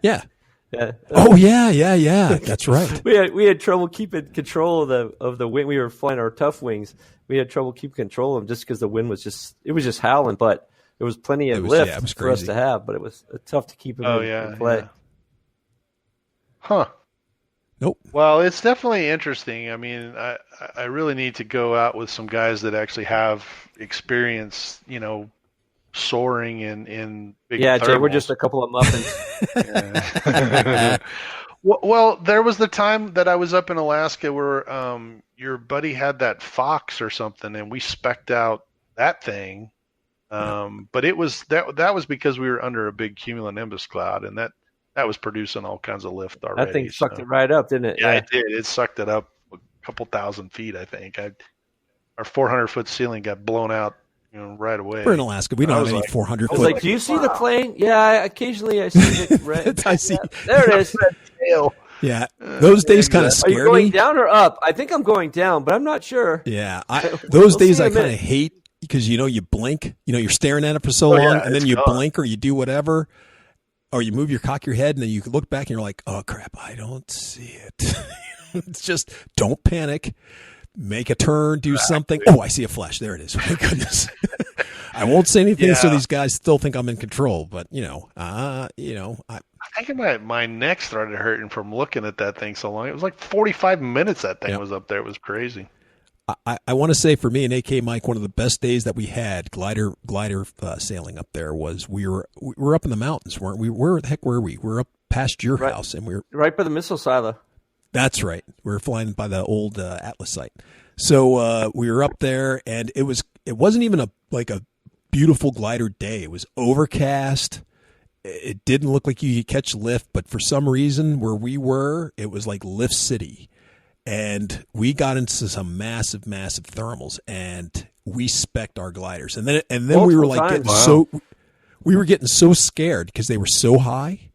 Yeah. Yeah. Oh yeah. That's right. we had trouble keeping control of the wind. We were flying our tough wings. We had trouble keeping control of them just because the wind was just howling, but there was plenty of lift for us to have. But it was tough to keep them in play. Yeah. Huh. Nope. Well, it's definitely interesting. I mean, I really need to go out with some guys that actually have experience, soaring in big thermals. Jay, we're just a couple of muffins. Well, there was the time that I was up in Alaska where your buddy had that Fox or something, and we spec'd out that thing. But it was that was because we were under a big cumulonimbus cloud, and that was producing all kinds of lift already. That thing sucked it right up, didn't it? Yeah, it did. It sucked it up a couple thousand feet, I think. Our 400-foot ceiling got blown out, right away. We're in Alaska. We don't have any 400 foot. I was like, do you see the plane? Yeah, occasionally I see it. Right. I see. There it is. Yeah, those days kind of scare me. Are you going down or up? I think I'm going down, but I'm not sure. Yeah, those days I kind of hate, because you blink. You're staring at it for so long, and then you blink or you do whatever, or you cock your head, and then you look back and you're like, oh crap, I don't see it. It's just, don't panic. Make a turn, do something. Oh, I see a flash. There it is. My goodness. I won't say anything so these guys still think I'm in control, but I think my neck started hurting from looking at that thing so long. It was like 45 minutes that thing was up there. It was crazy. I want to say, for me and AK Mike, one of the best days that we had glider sailing up there was we were up in the mountains, weren't we? Where the heck were we? We were up past your house, and we were right by the missile silo. That's right. We were flying by the old Atlas site. So we were up there, and it wasn't even a beautiful glider day. It was overcast. It didn't look like you could catch lift, but for some reason where we were, it was like Lift City. And we got into some massive thermals, and we spec'd our gliders. And then we were like we were getting so scared because they were so high.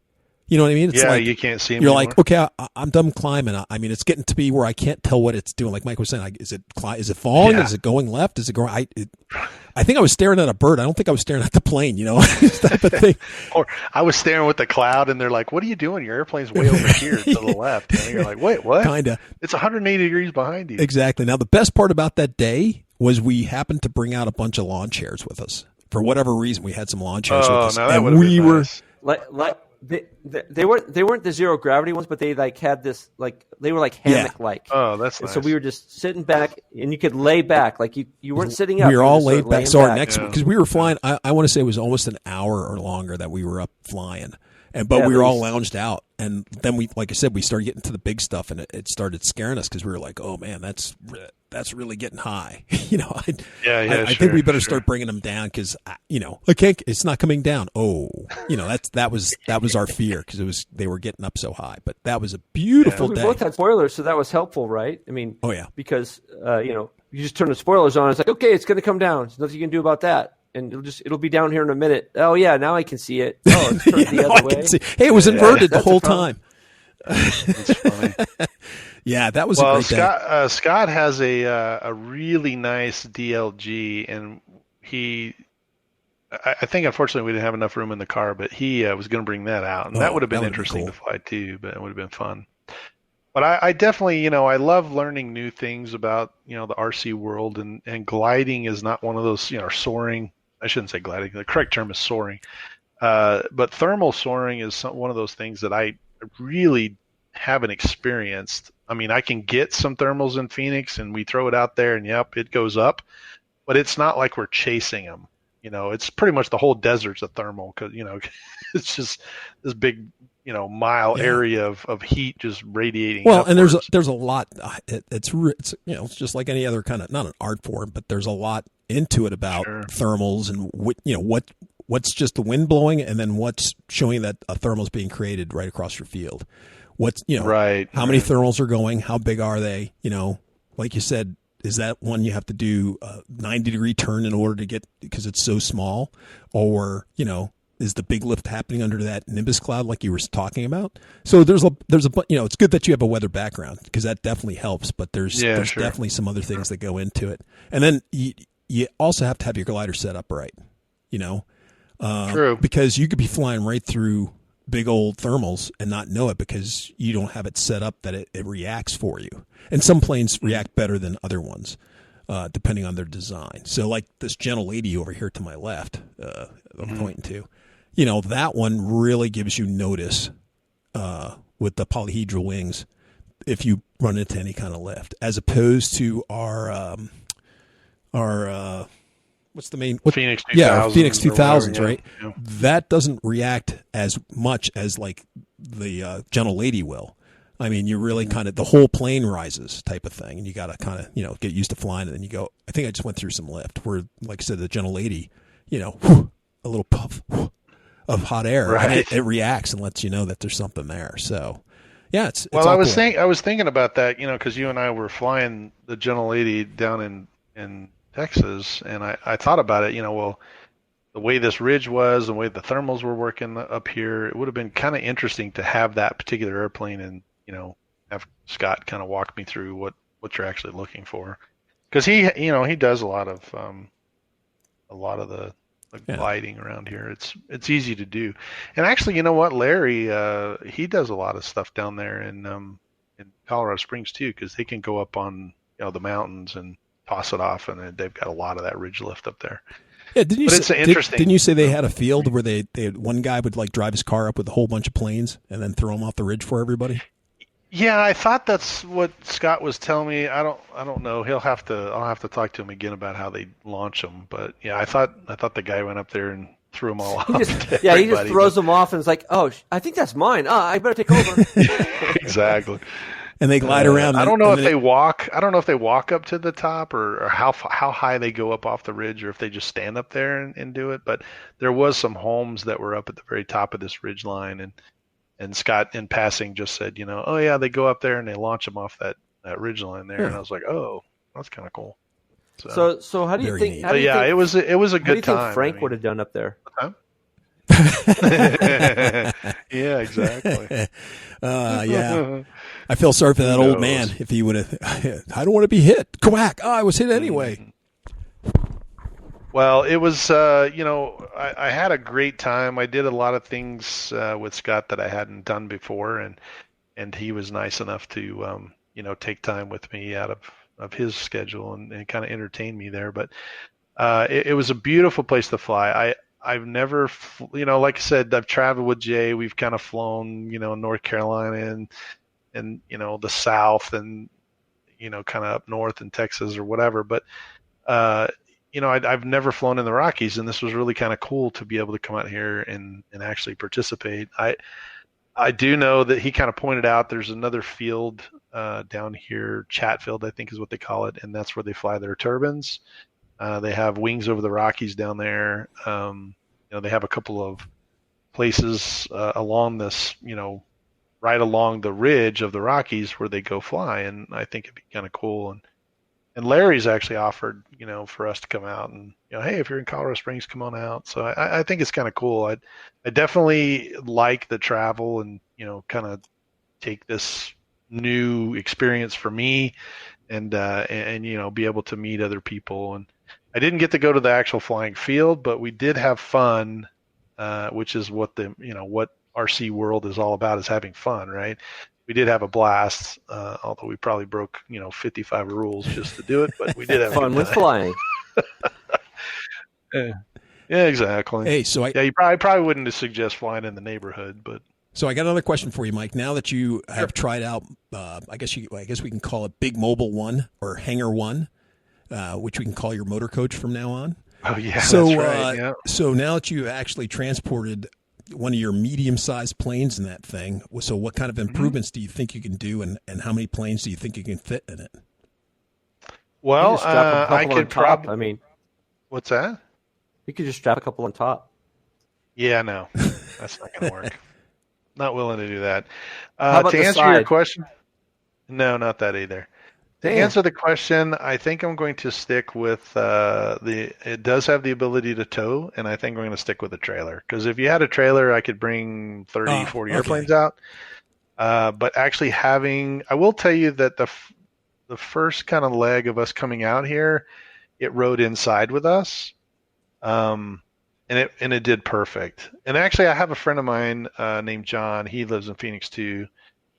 You know what I mean? It's like you can't see them. You're anymore. like, okay, I'm done climbing. I mean, it's getting to be where I can't tell what it's doing. Like Mike was saying, is it falling? Yeah. Is it going left? Is it going? I think I was staring at a bird. I don't think I was staring at the plane. Type of thing. Or I was staring with the cloud, and they're like, "What are you doing? Your airplane's way over here to the left." And you're like, "Wait, what?" Kinda. It's 180 degrees behind you. Exactly. Now, the best part about that day was we happened to bring out a bunch of lawn chairs with us, for whatever reason, we had some lawn chairs with us, that and we were nice. like they weren't the zero gravity ones, but they like had this like they were like hammock like. Oh, that's and nice. So we were just sitting back, and you could lay back like you weren't sitting up. We were all laid back. So our next, yeah. because we were flying, I want to say it was almost an hour or longer that we were up flying, but we were all lounged out, and then we, like I said, we started getting to the big stuff, and it started scaring us because we were like, oh man, that's really getting high. I think we better start bringing them down because I can't. It's not coming down. That was our fear because they were getting up so high. But that was a beautiful day. We both had spoilers, so that was helpful, right? I mean, because you just turn the spoilers on. It's like, okay, it's going to come down. There's nothing you can do about that. And it'll be down here in a minute. Oh yeah, now I can see it. Oh, it's turned the other way. Hey, it was inverted the whole time. That's funny. Yeah, that was a great day. Scott has a really nice DLG, and I think unfortunately we didn't have enough room in the car, but he was going to bring that out, and that would have been interesting to fly too. But it would have been fun. But I definitely, I love learning new things about the RC world, and gliding is not one of those, soaring. I shouldn't say gliding. The correct term is soaring. But thermal soaring is one of those things that I really haven't experienced. I mean, I can get some thermals in Phoenix, and we throw it out there, and yep, it goes up. But it's not like we're chasing them. It's pretty much the whole desert's a thermal because it's just this big mile area of heat just radiating. Well, upwards. And there's a lot. It's it's just like any other kind of, not an art form, but there's a lot into it about thermals and what's just the wind blowing, and then what's showing that a thermal is being created right across your field. What's how many thermals are going? How big are they? Like you said, is that one you have to do a 90-degree turn in order to get because it's so small, or is the big lift happening under that nimbus cloud like you were talking about? So there's a it's good that you have a weather background because that definitely helps, but there's definitely some other things that go into it. And then you also have to have your glider set up right, True. Because you could be flying right through big old thermals and not know it because you don't have it set up that it reacts for you. And some planes react better than other ones, depending on their design. So like this gentle lady over here to my left, I'm pointing to, that one really gives you notice with the polyhedral wings if you run into any kind of lift, as opposed to our what's the main Phoenix 2000s? Yeah, Phoenix 2000s, right? Yeah. That doesn't react as much as like the gentle lady will. I mean, you're really kind of the whole plane rises type of thing, and you got to kind of get used to flying it. And you go, I think I just went through some lift where, like I said, the gentle lady, a little puff of hot air, right. And it reacts and lets you know that there's something there. So, yeah, it's well. I was thinking about that, because you and I were flying the gentle lady down in Texas, and I thought about it. The way this ridge was, the way the thermals were working up here, it would have been kind of interesting to have that particular airplane and have Scott kind of walk me through what you're actually looking for, because he does a lot of the gliding around here. It's easy to do, and actually, you know what, Larry, he does a lot of stuff down there in Colorado Springs too, because they can go up on the mountains and toss it off, and they've got a lot of that ridge lift up there. Yeah, didn't you say they had a field where they had, one guy would like drive his car up with a whole bunch of planes and then throw them off the ridge for everybody? Yeah, I thought that's what Scott was telling me. I don't know. I'll have to talk to him again about how they launch them. But yeah, I thought the guy went up there and threw them all off. He just throws them off and it's like, oh, I think that's mine. I better take over. Exactly. And they glide around. I don't know if they walk. I don't know if they walk up to the top or how high they go up off the ridge, or if they just stand up there and do it. But there was some homes that were up at the very top of this ridge line, and Scott in passing just said, oh yeah, they go up there and they launch them off that ridge line there, and I was like, oh, that's kind of cool. So how do you think? It was a good time. How do you think Frank would have done up there? Huh? Yeah, exactly. Yeah. I feel sorry for that old man if he would have. I don't want to be hit. Quack! Oh, I was hit anyway. Well, it was, I had a great time. I did a lot of things with Scott that I hadn't done before, and he was nice enough to, take time with me out of his schedule and kind of entertain me there. But it was a beautiful place to fly. I've never, like I said, I've traveled with Jay. We've kind of flown, North Carolina and the South and, kind of up north in Texas or whatever. But, I've never flown in the Rockies, and this was really kind of cool to be able to come out here and actually participate. I do know that he kind of pointed out there's another field down here, Chatfield, I think is what they call it, and that's where they fly their turbines. They have wings over the Rockies down there. They have a couple of places along this, right along the ridge of the Rockies where they go fly, and I think it'd be kind of cool. And Larry's actually offered, for us to come out and, hey, if you're in Colorado Springs, come on out. So I think it's kind of cool. I definitely like the travel and, kind of take this new experience for me and be able to meet other people. And I didn't get to go to the actual flying field, but we did have fun, which is what what RC World is all about, is having fun, right? We did have a blast, although we probably broke, 55 rules just to do it, but we did have fun with flying. Yeah, exactly. Hey, so you probably wouldn't suggest flying in the neighborhood, but. So I got another question for you, Mike. Now that you have tried out, I guess we can call it Big Mobile One or Hangar One, which we can call your motor coach from now on. Oh yeah, so, that's right. Yeah. So now that you actually transported one of your medium-sized planes in that thing, so what kind of improvements do you think you can do, and how many planes do you think you can fit in it? Well, I could probably. I mean, what's that? You could just strap a couple on top. Yeah, no, that's not going to work. Not willing to do that. How about to answer your question, no, not that either. To answer the question, I think I'm going to stick with it does have the ability to tow, and I think I'm going to stick with the trailer. Because if you had a trailer, I could bring 30, 40 airplanes out. But actually I will tell you that the first kind of leg of us coming out here, it rode inside with us. And it did perfect. And actually, I have a friend of mine named John. He lives in Phoenix too,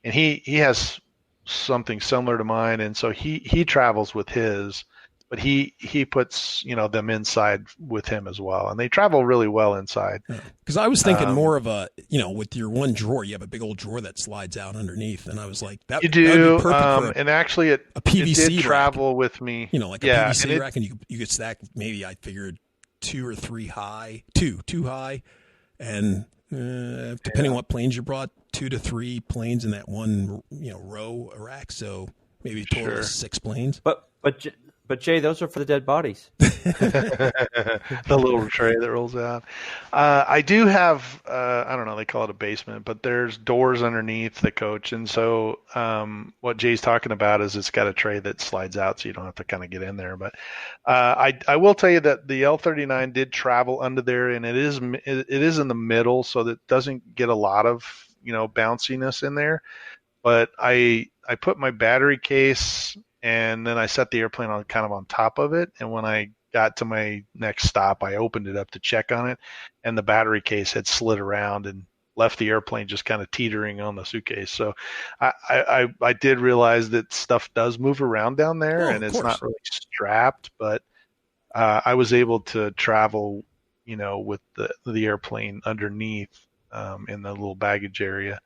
and he has something similar to mine. And so he travels with his, but he puts them inside with him as well, and they travel really well inside. Because I was thinking more of a with your one drawer, you have a big old drawer that slides out underneath, and I was like, that would be perfect for and actually a PVC it did travel rack. With me, like a PVC rack, and you could stack maybe I figured 2 or 3 high, too high, and depending on what planes you brought, 2 to 3 planes in that one row rack. So maybe a total of 6 planes. But Jay, those are for the dead bodies. The little tray that rolls out. I do have, I don't know, they call it a basement, but there's doors underneath the coach. And so what Jay's talking about is it's got a tray that slides out so you don't have to kind of get in there. But I will tell you that the L39 did travel under there, and it is in the middle, so that doesn't get a lot of, bounciness in there. But I put my battery case, and then I set the airplane on kind of on top of it. And when I got to my next stop, I opened it up to check on it, and the battery case had slid around and left the airplane just kind of teetering on the suitcase. So I did realize that stuff does move around down there, and it's not really strapped, but I was able to travel, with the airplane underneath in the little baggage area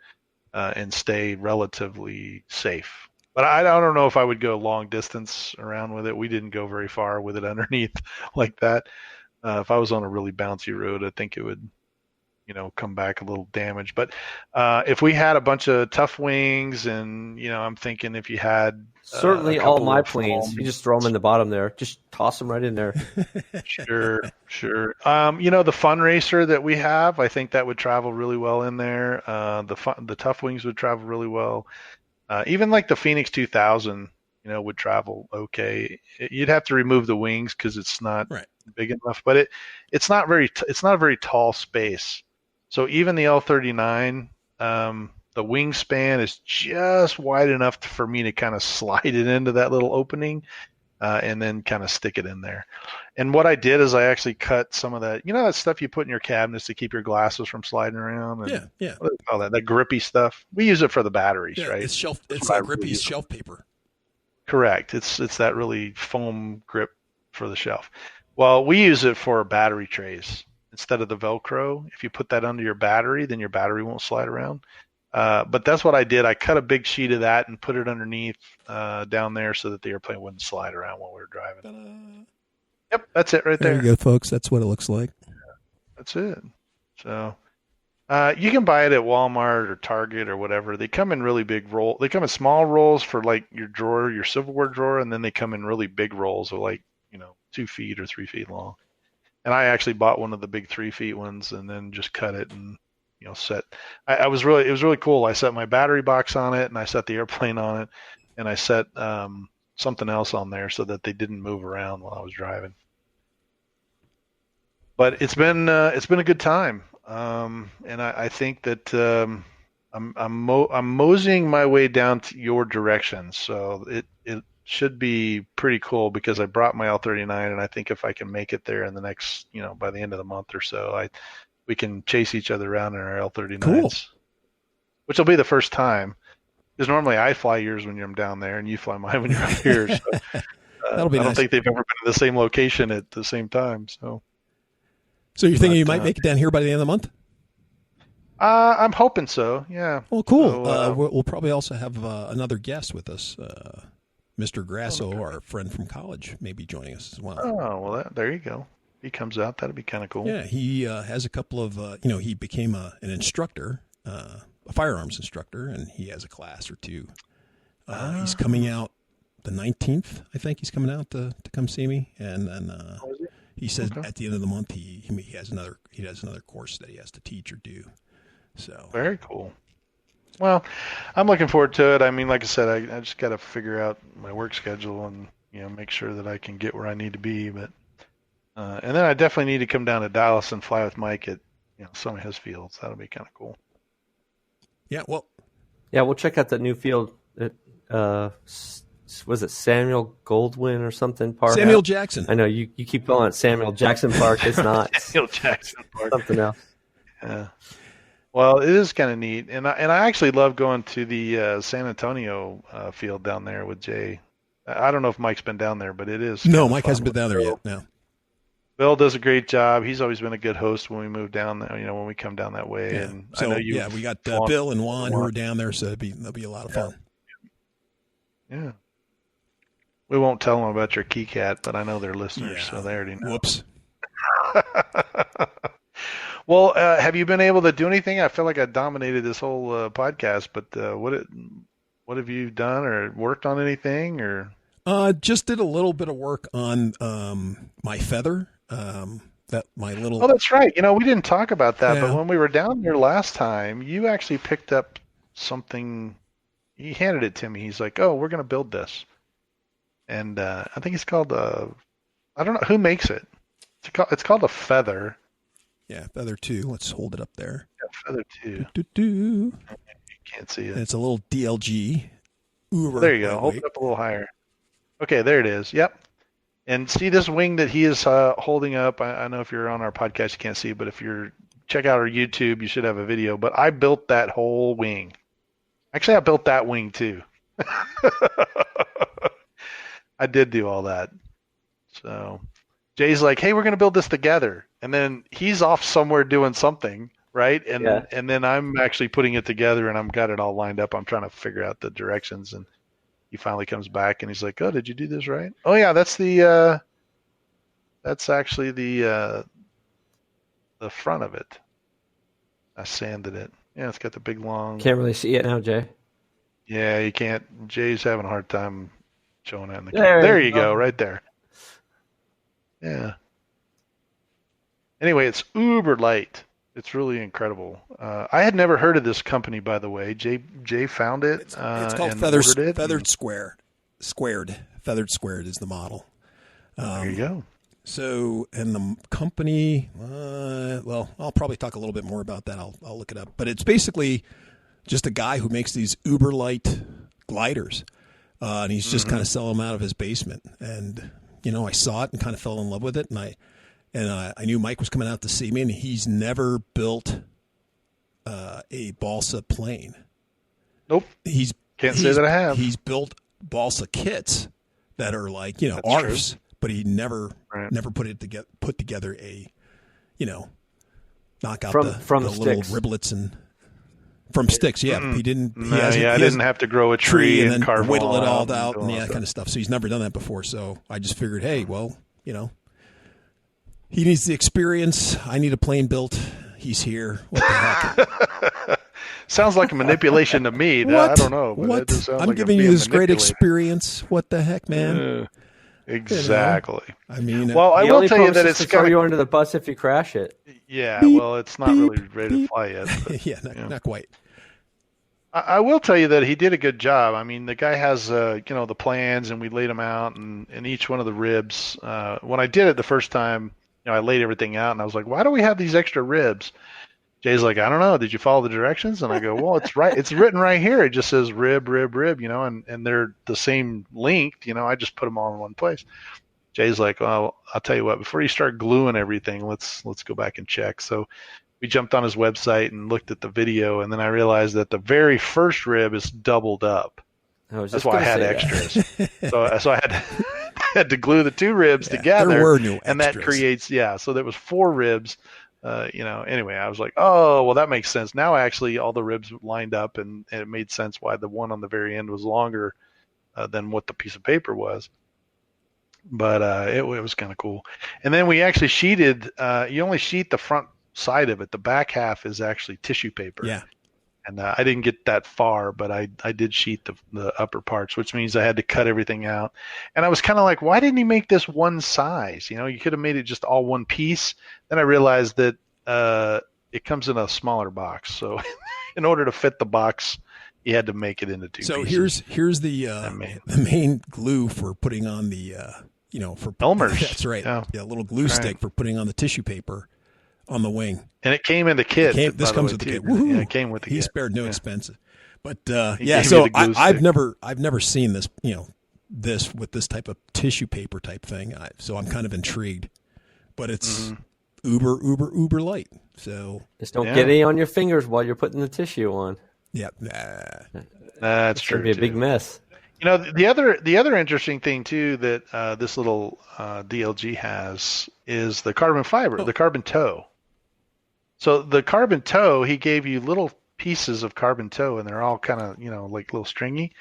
and stay relatively safe. But I don't know if I would go long distance around with it. We didn't go very far with it underneath like that. If I was on a really bouncy road, I think it would, come back a little damaged. But if we had a bunch of tough wings, and I'm thinking if you had certainly all my planes, you just throw them in the bottom there, just toss them right in there. Sure. The Fun Racer that we have, I think that would travel really well in there. The Tough Wings would travel really well. Even like the Phoenix 2000, would travel okay. You'd have to remove the wings because it's not big enough, but it's not a very tall space. So even the L39, the wingspan is just wide enough for me to kind of slide it into that little opening, and then kind of stick it in there. And what I did is I actually cut some of that, that stuff you put in your cabinets to keep your glasses from sliding around. And yeah. What do they call that grippy stuff. We use it for the batteries, right? It's like grippy shelf paper. Correct. It's that really foam grip for the shelf. Well, we use it for battery trays instead of the Velcro. If you put that under your battery, then your battery won't slide around. But that's what I did. I cut a big sheet of that and put it underneath down there so that the airplane wouldn't slide around while we were driving. Ta-da. Yep, that's it right there. There you go, folks. That's what it looks like. That's it. So you can buy it at Walmart or Target or whatever. They come in really big rolls. They come in small rolls for like your drawer, your silverware drawer, and then they come in really big rolls of like 2 feet or 3 feet long. And I actually bought one of the big 3 feet ones and then just cut it and set. It was really cool. I set my battery box on it and I set the airplane on it and I set something else on there so that they didn't move around while I was driving. But it's been a good time, and I think that I'm moseying my way down to your direction. So it should be pretty cool because I brought my L-39, and I think if I can make it there in the next by the end of the month or so, we can chase each other around in our L-39s, cool. Which will be the first time. Because normally I fly yours when I'm down there, and you fly mine when you're up here. So, That'll be nice. I don't think they've ever been in the same location at the same time. So you're thinking you might make it down here by the end of the month? I'm hoping so, yeah. Well, cool. So, we'll probably also have another guest with us. Mr. Grasso, our friend from college, may be joining us as well. Oh, well, there you go. He comes out. That'd be kind of cool. Yeah, he has a couple of, he became an instructor, a firearms instructor, and he has a class or two. He's coming out the 19th, I think he's coming out to come see me. And then he said at the end of the month he has another course that he has to teach or do. So very cool. Well, I'm looking forward to it. I mean, like I said, I just got to figure out my work schedule and make sure that I can get where I need to be. But and then I definitely need to come down to Dallas and fly with Mike at some of his fields. That'll be kind of cool. Yeah, well, we'll check out that new field at was it Samuel Goldwyn or something park? Samuel Jackson. I know you keep calling it Samuel Jackson Park. It's not. Samuel Jackson Park. Something else. Yeah. Well, it is kind of neat, and I actually love going to the San Antonio field down there with Jay. I don't know if Mike's been down there, but it is. No, Mike hasn't been down there yet. No. Bill does a great job. He's always been a good host when we move down there, when we come down that way. Yeah. And so, I know we got Bill and Juan who are down there, so that'll be a lot of fun. Yeah. We won't tell them about your key cat, but I know they're listeners, so they already know. Whoops. Well, have you been able to do anything? I feel like I dominated this whole podcast, but what have you done or worked on anything or? Just did a little bit of work on my feather. That my little. Oh, that's right. We didn't talk about that, but when we were down there last time, you actually picked up something. He handed it to me. He's like, "Oh, we're going to build this," and I think it's called I don't know who makes it. It's called a feather. Yeah, Feather 2. Let's hold it up there. Yeah, Feather 2. You can't see it. And it's a little DLG. There you go. Hold it up a little higher. Okay, there it is. Yep. And see this wing that he is holding up. I know if you're on our podcast, you can't see it, but if you're check out our YouTube, you should have a video. But I built that whole wing. Actually, I built that wing too. I did do all that. So Jay's like, "Hey, we're going to build this together." And then he's off somewhere doing something, right? And then I'm actually putting it together and I've got it all lined up. I'm trying to figure out the directions, and he finally comes back and he's like, "Oh, did you do this right?" "Oh yeah, that's actually the front of it. I sanded it. Yeah, it's got the big long." Can't really see it now, Jay. Yeah, you can't. Jay's having a hard time showing it in the camera. There you go, right there. Yeah. Anyway, it's uber light. It's really incredible. I had never heard of this company, by the way. Jay found it. It's called Feathered Squared. Feathered Squared is the model. There you go. So, and the company, I'll probably talk a little bit more about that. I'll look it up. But it's basically just a guy who makes these uber light gliders. And he's just kind of selling them out of his basement. And, I saw it and kind of fell in love with it. And I knew Mike was coming out to see me, and he's never built a balsa plane. Nope. Can't say that I have. He's built balsa kits that are like, That's ARFs, true. but he never put together a, knock out the little riblets and from sticks. Yeah, he didn't. I didn't have to grow a tree and then carve whittle it all out and that kind of stuff. So he's never done that before. So I just figured, hey, well, he needs the experience. I need a plane built. He's here. What the heck? Sounds like a manipulation to me. What? I don't know. But what? I'm giving you this great experience. What the heck, man? Exactly. I mean, well, I will tell you that it's to throw you under the bus if you crash it. Yeah, beep, well, it's not really ready to fly yet. But, yeah, not quite. I will tell you that he did a good job. I mean, the guy has, the plans, and we laid them out, and each one of the ribs. When I did it the first time, I laid everything out, and I was like, why do we have these extra ribs? Jay's like, I don't know. Did you follow the directions? And I go, well, it's right. It's written right here. It just says rib, and they're the same length. I just put them all in one place. Jay's like, well, I'll tell you what, before you start gluing everything, let's go back and check. So we jumped on his website and looked at the video, and then I realized that the very first rib is doubled up. That's why I had extras. so I had to glue the two ribs together. There were no extras. And that creates, so there was 4 ribs. Anyway, I was like, oh, well, that makes sense. Now, actually, all the ribs lined up, and it made sense why the one on the very end was longer than what the piece of paper was. But it was kind of cool. And then we actually sheeted. You only sheet the front side of it. The back half is actually tissue paper. Yeah. And I didn't get that far, but I did sheet the upper parts, which means I had to cut everything out. And I was kind of like, why didn't he make this one size? You could have made it just all one piece. Then I realized that it comes in a smaller box. So in order to fit the box, you had to make it into 2 pieces. So here's the main glue for putting on the, for Elmer's. That's right. Yeah, a little glue stick for putting on the tissue paper on the wing. And it came in the kit. This comes with the kit. Woohoo. Yeah, it came with the kit. He spared no expense. But so I've never seen this, this with this type of tissue paper type thing. So I'm kind of intrigued. But it's uber light. So just don't get any on your fingers while you're putting the tissue on. Yeah, that's true. It'd be a big mess. The other interesting thing too that this little DLG has is the carbon fiber, the carbon tow. So the carbon tow, he gave you little pieces of carbon tow, and they're all kind of like little stringy.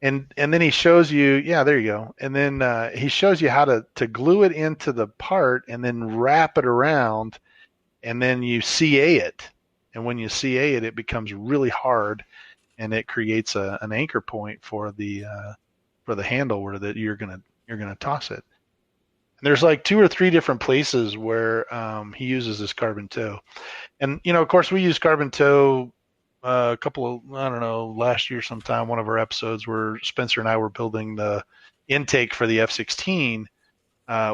And then he shows you, there you go. And then he shows you how to glue it into the part, and then wrap it around, and then you CA it. And when you CA it, it becomes really hard, and it creates an anchor point for the handle where that you're gonna toss it. And there's like 2 or 3 different places where he uses this carbon tow, and of course we use carbon tow. A couple of, I don't know, last year sometime, one of our episodes where Spencer and I were building the intake for the F-16,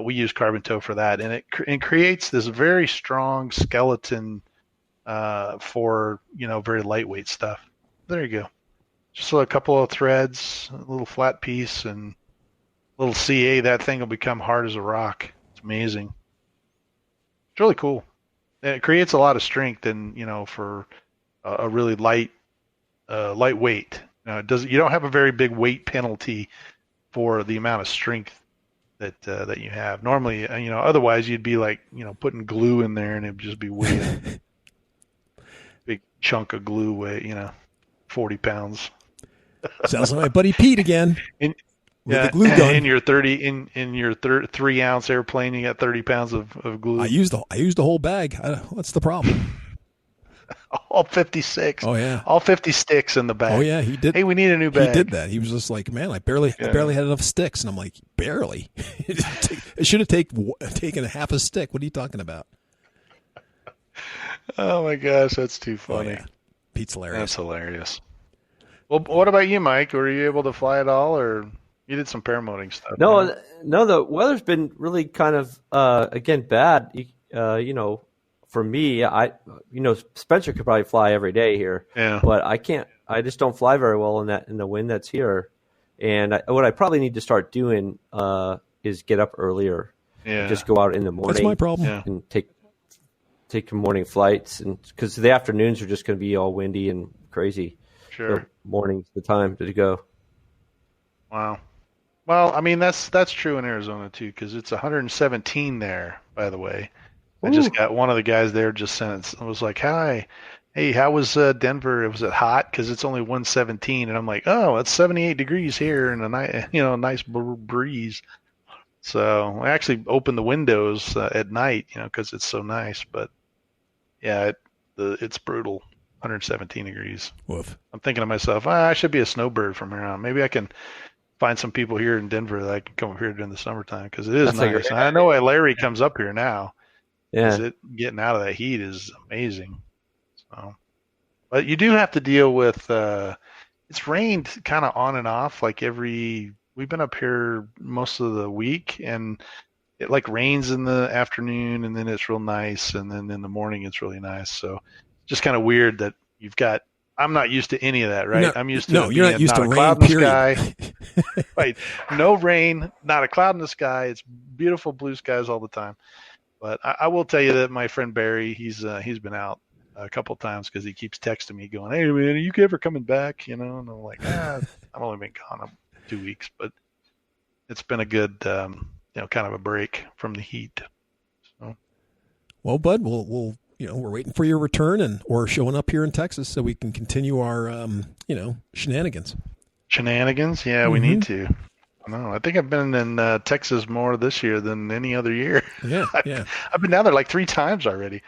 we use carbon tow for that, and it creates this very strong skeleton for very lightweight stuff. There you go. Just a couple of threads, a little flat piece, and a little CA. That thing will become hard as a rock. It's amazing. It's really cool. And it creates a lot of strength, and for a really lightweight. You don't have a very big weight penalty for the amount of strength that you have. Normally, otherwise you'd be like, putting glue in there, and it'd just be weighing big chunk of glue weight, 40 pounds. Sounds like my buddy Pete again. With the glue gun. In your 3-ounce airplane, you got 30 pounds of glue. I used the whole bag. What's the problem? All 56. Oh yeah. All 50 sticks in the bag. Oh yeah, he did. Hey, we need a new bag. He did that. He was just like, man, I barely had enough sticks, and I'm like, barely. It should have taken a half a stick. What are you talking about? Oh my gosh, that's too funny. Oh, yeah. Pete's hilarious. That's hilarious. Well, what about you, Mike? Were you able to fly at all, or you did some paramotoring stuff? No. The weather's been really kind of again bad. For me, Spencer could probably fly every day here. Yeah. But I can't. I just don't fly very well in the wind that's here. And what I probably need to start doing is get up earlier. Yeah. Just go out in the morning. That's my problem. And take morning flights, and because the afternoons are just going to be all windy and crazy. Sure. So morning's the time to go. Wow. Well, I mean that's true in Arizona too, because it's 117 there. By the way, Ooh. I just got one of the guys there just sent it. I was like, "Hi, hey, how was Denver? Was it hot? Because it's only 117." And I'm like, "Oh, it's 78 degrees here and a nice breeze." So I actually opened the windows at night, because it's so nice. But yeah, it's brutal. 117 degrees. Woof. I'm thinking to myself, I should be a snowbird from here on. Maybe I can find some people here in Denver that I can come up here during the summertime, because it is nice. I know why Larry comes up here now. Yeah. Getting out of that heat is amazing. So, but you do have to deal with, it's rained kind of on and off, like we've been up here most of the week, and it like rains in the afternoon, and then it's real nice, and then in the morning it's really nice. So just kind of weird that I'm not used to any of that, right? No, I'm used to you're not used to a rain, cloud in the period. sky. Right. No rain, not a cloud in the sky. It's beautiful blue skies all the time. But I will tell you that my friend Barry, he's been out a couple of times because he keeps texting me going, "Hey man, are you ever coming back?" And I'm like, I've only been gone 2 weeks, but it's been a good, kind of a break from the heat. So. Well, Bud, we'll we're waiting for your return or showing up here in Texas so we can continue our, shenanigans. Shenanigans? Yeah, we need to. No, I think I've been in Texas more this year than any other year. Yeah, I've been down there like 3 times already.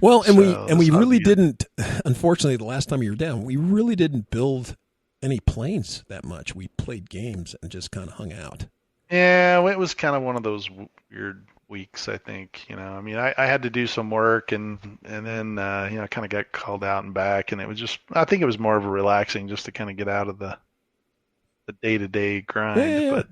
Well, and we really didn't. Unfortunately, the last time you were down, we really didn't build any planes that much. We played games and just kind of hung out. Yeah, it was kind of one of those weird weeks, I think. I mean, I had to do some work, and then kind of got called out and back, and it was just, I think it was more of a relaxing just to kind of get out of the day-to-day grind.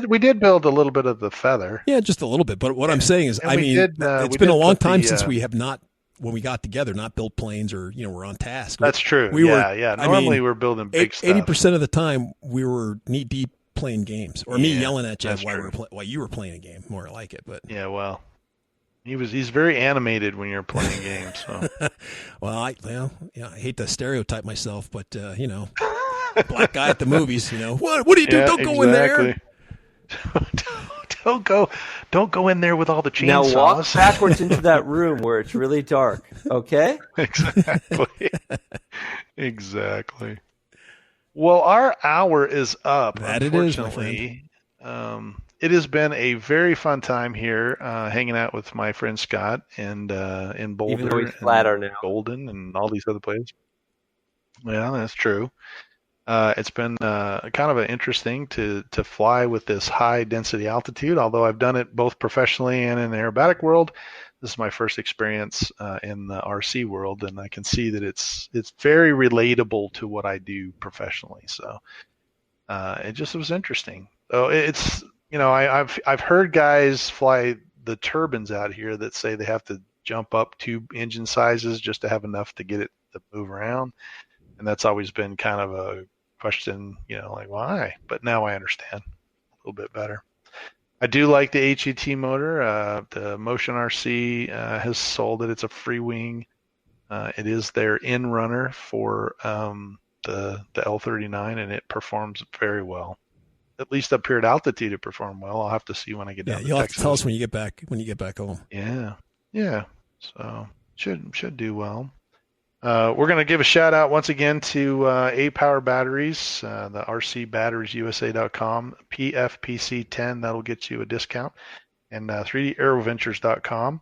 We did build a little bit of the feather. Yeah, just a little bit. But what I'm saying is, it's been a long time since we have not, when we got together, not built planes or we're on task. That's true. Normally we're building big stuff. 80% of the time we were knee deep playing games, or me yelling at you while you were playing a game, more like it. But yeah, well, he's very animated when you're playing games. So. Well, I hate to stereotype myself, but black guy at the movies, what do you do? Don't go in there. Don't go in there with all the chainsaws. Now walk backwards into that room where it's really dark. Okay. Exactly. Well, our hour is up. That unfortunately. It has been a very fun time here, hanging out with my friend Scott and in Boulder, even though he's flatter now, Golden, and all these other places. Yeah, that's true. It's been kind of interesting to fly with this high density altitude. Although I've done it both professionally and in the aerobatic world, this is my first experience in the RC world, and I can see that it's very relatable to what I do professionally. So it just was interesting. So it's I've heard guys fly the turbines out here that say they have to jump up 2 engine sizes just to have enough to get it to move around, and that's always been kind of a question, like why? But now I understand a little bit better. I do like the HET motor. The Motion RC has sold it. It's a free wing. It is their in runner for the L39, and it performs very well. At least up here at altitude, it performed well. I'll have to see when I get down to you'll Texas. Have to tell us when you get back home. Yeah. So should do well. We're going to give a shout out once again to A-Power Batteries, the rcbatteriesusa.com, PFPC10, that'll get you a discount, and 3daeroventures.com.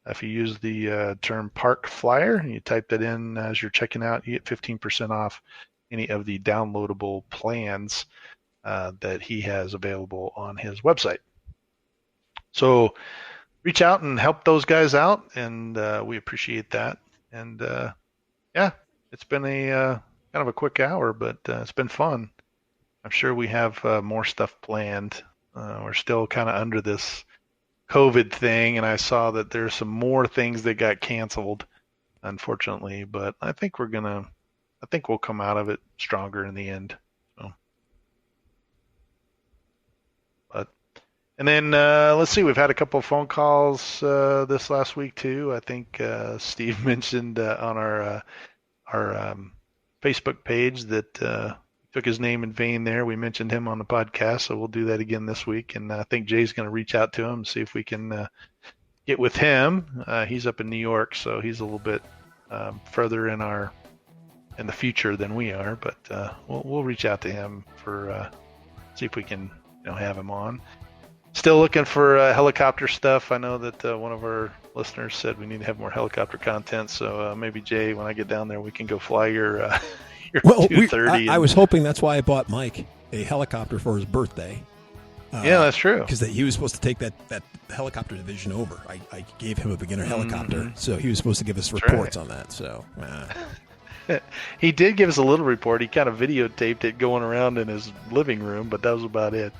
If you use the term Park Flyer and you type that in as you're checking out, you get 15% off any of the downloadable plans that he has available on his website. So reach out and help those guys out, and we appreciate that. And yeah, it's been a kind of a quick hour, but it's been fun. I'm sure we have more stuff planned. We're still kind of under this COVID thing, and I saw that there's some more things that got canceled, unfortunately. But I think we'll come out of it stronger in the end. So. And then let's see, we've had a couple of phone calls this last week too. I think Steve mentioned on our Facebook page that took his name in vain there. We mentioned him on the podcast, so we'll do that again this week. And I think Jay's going to reach out to him, see if we can get with him. He's up in New York, so he's a little bit further in the future than we are. But we'll reach out to him for see if we can have him on. Still looking for helicopter stuff. I know that one of our listeners said we need to have more helicopter content. So maybe Jay, when I get down there, we can go fly your. Well, I was hoping that's why I bought Mike a helicopter for his birthday. Yeah, that's true. Because he was supposed to take that helicopter division over. I gave him a beginner helicopter, so he was supposed to give us reports on that. So he did give us a little report. He kind of videotaped it going around in his living room, but that was about it.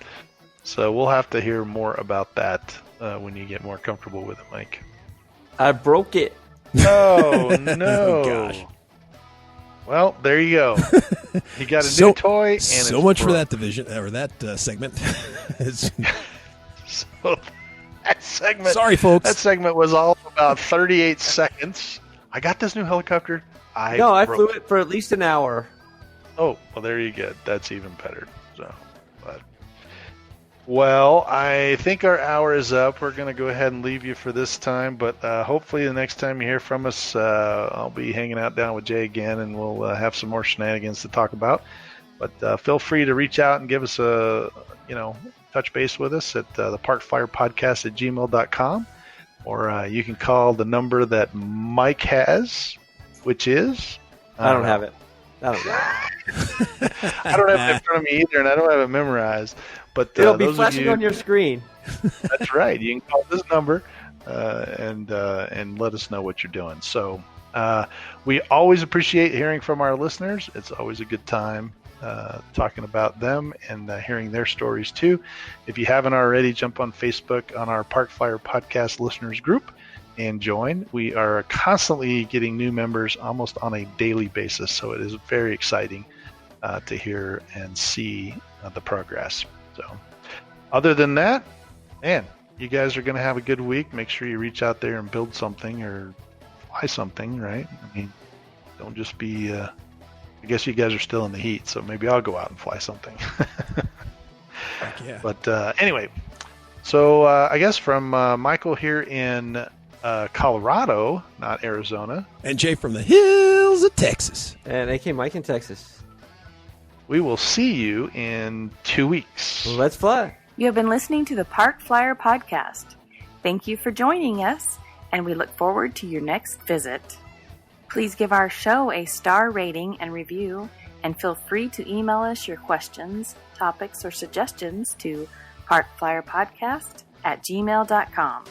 So we'll have to hear more about that when you get more comfortable with it, Mike. I broke it. Oh, no. Oh, gosh. Well, there you go. You got a new toy. And so much for that division or that segment. So that segment. Sorry, folks. That segment was all about 38 seconds. I got this new helicopter. I flew it for at least an hour. Oh, well, there you go. That's even better. So, well, I think our hour is up. We're going to go ahead and leave you for this time, but hopefully the next time you hear from us, I'll be hanging out down with Jay again, and we'll have some more shenanigans to talk about. But feel free to reach out and give us touch base with us at the parkfirepodcast@gmail.com, or you can call the number that Mike has, which is... I don't have it. I don't have it in front of me either, and I don't have it memorized. But it'll be flashing on your screen. That's right. You can call this number and let us know what you're doing. So we always appreciate hearing from our listeners. It's always a good time talking about them and hearing their stories too. If you haven't already, jump on Facebook on our Park Flyer Podcast listeners group and join. We are constantly getting new members almost on a daily basis, so it is very exciting to hear and see the progress. So other than that, man, you guys are going to have a good week. Make sure you reach out there and build something or fly something, right? I mean, don't just be, I guess you guys are still in the heat, so maybe I'll go out and fly something. Yeah. But anyway, so I guess from Michael here in Colorado, not Arizona. And Jay from the hills of Texas. And AK Mike in Texas. We will see you in 2 weeks. Let's fly. You have been listening to the Park Flyer Podcast. Thank you for joining us, and we look forward to your next visit. Please give our show a star rating and review, and feel free to email us your questions, topics, or suggestions to parkflyerpodcast@gmail.com.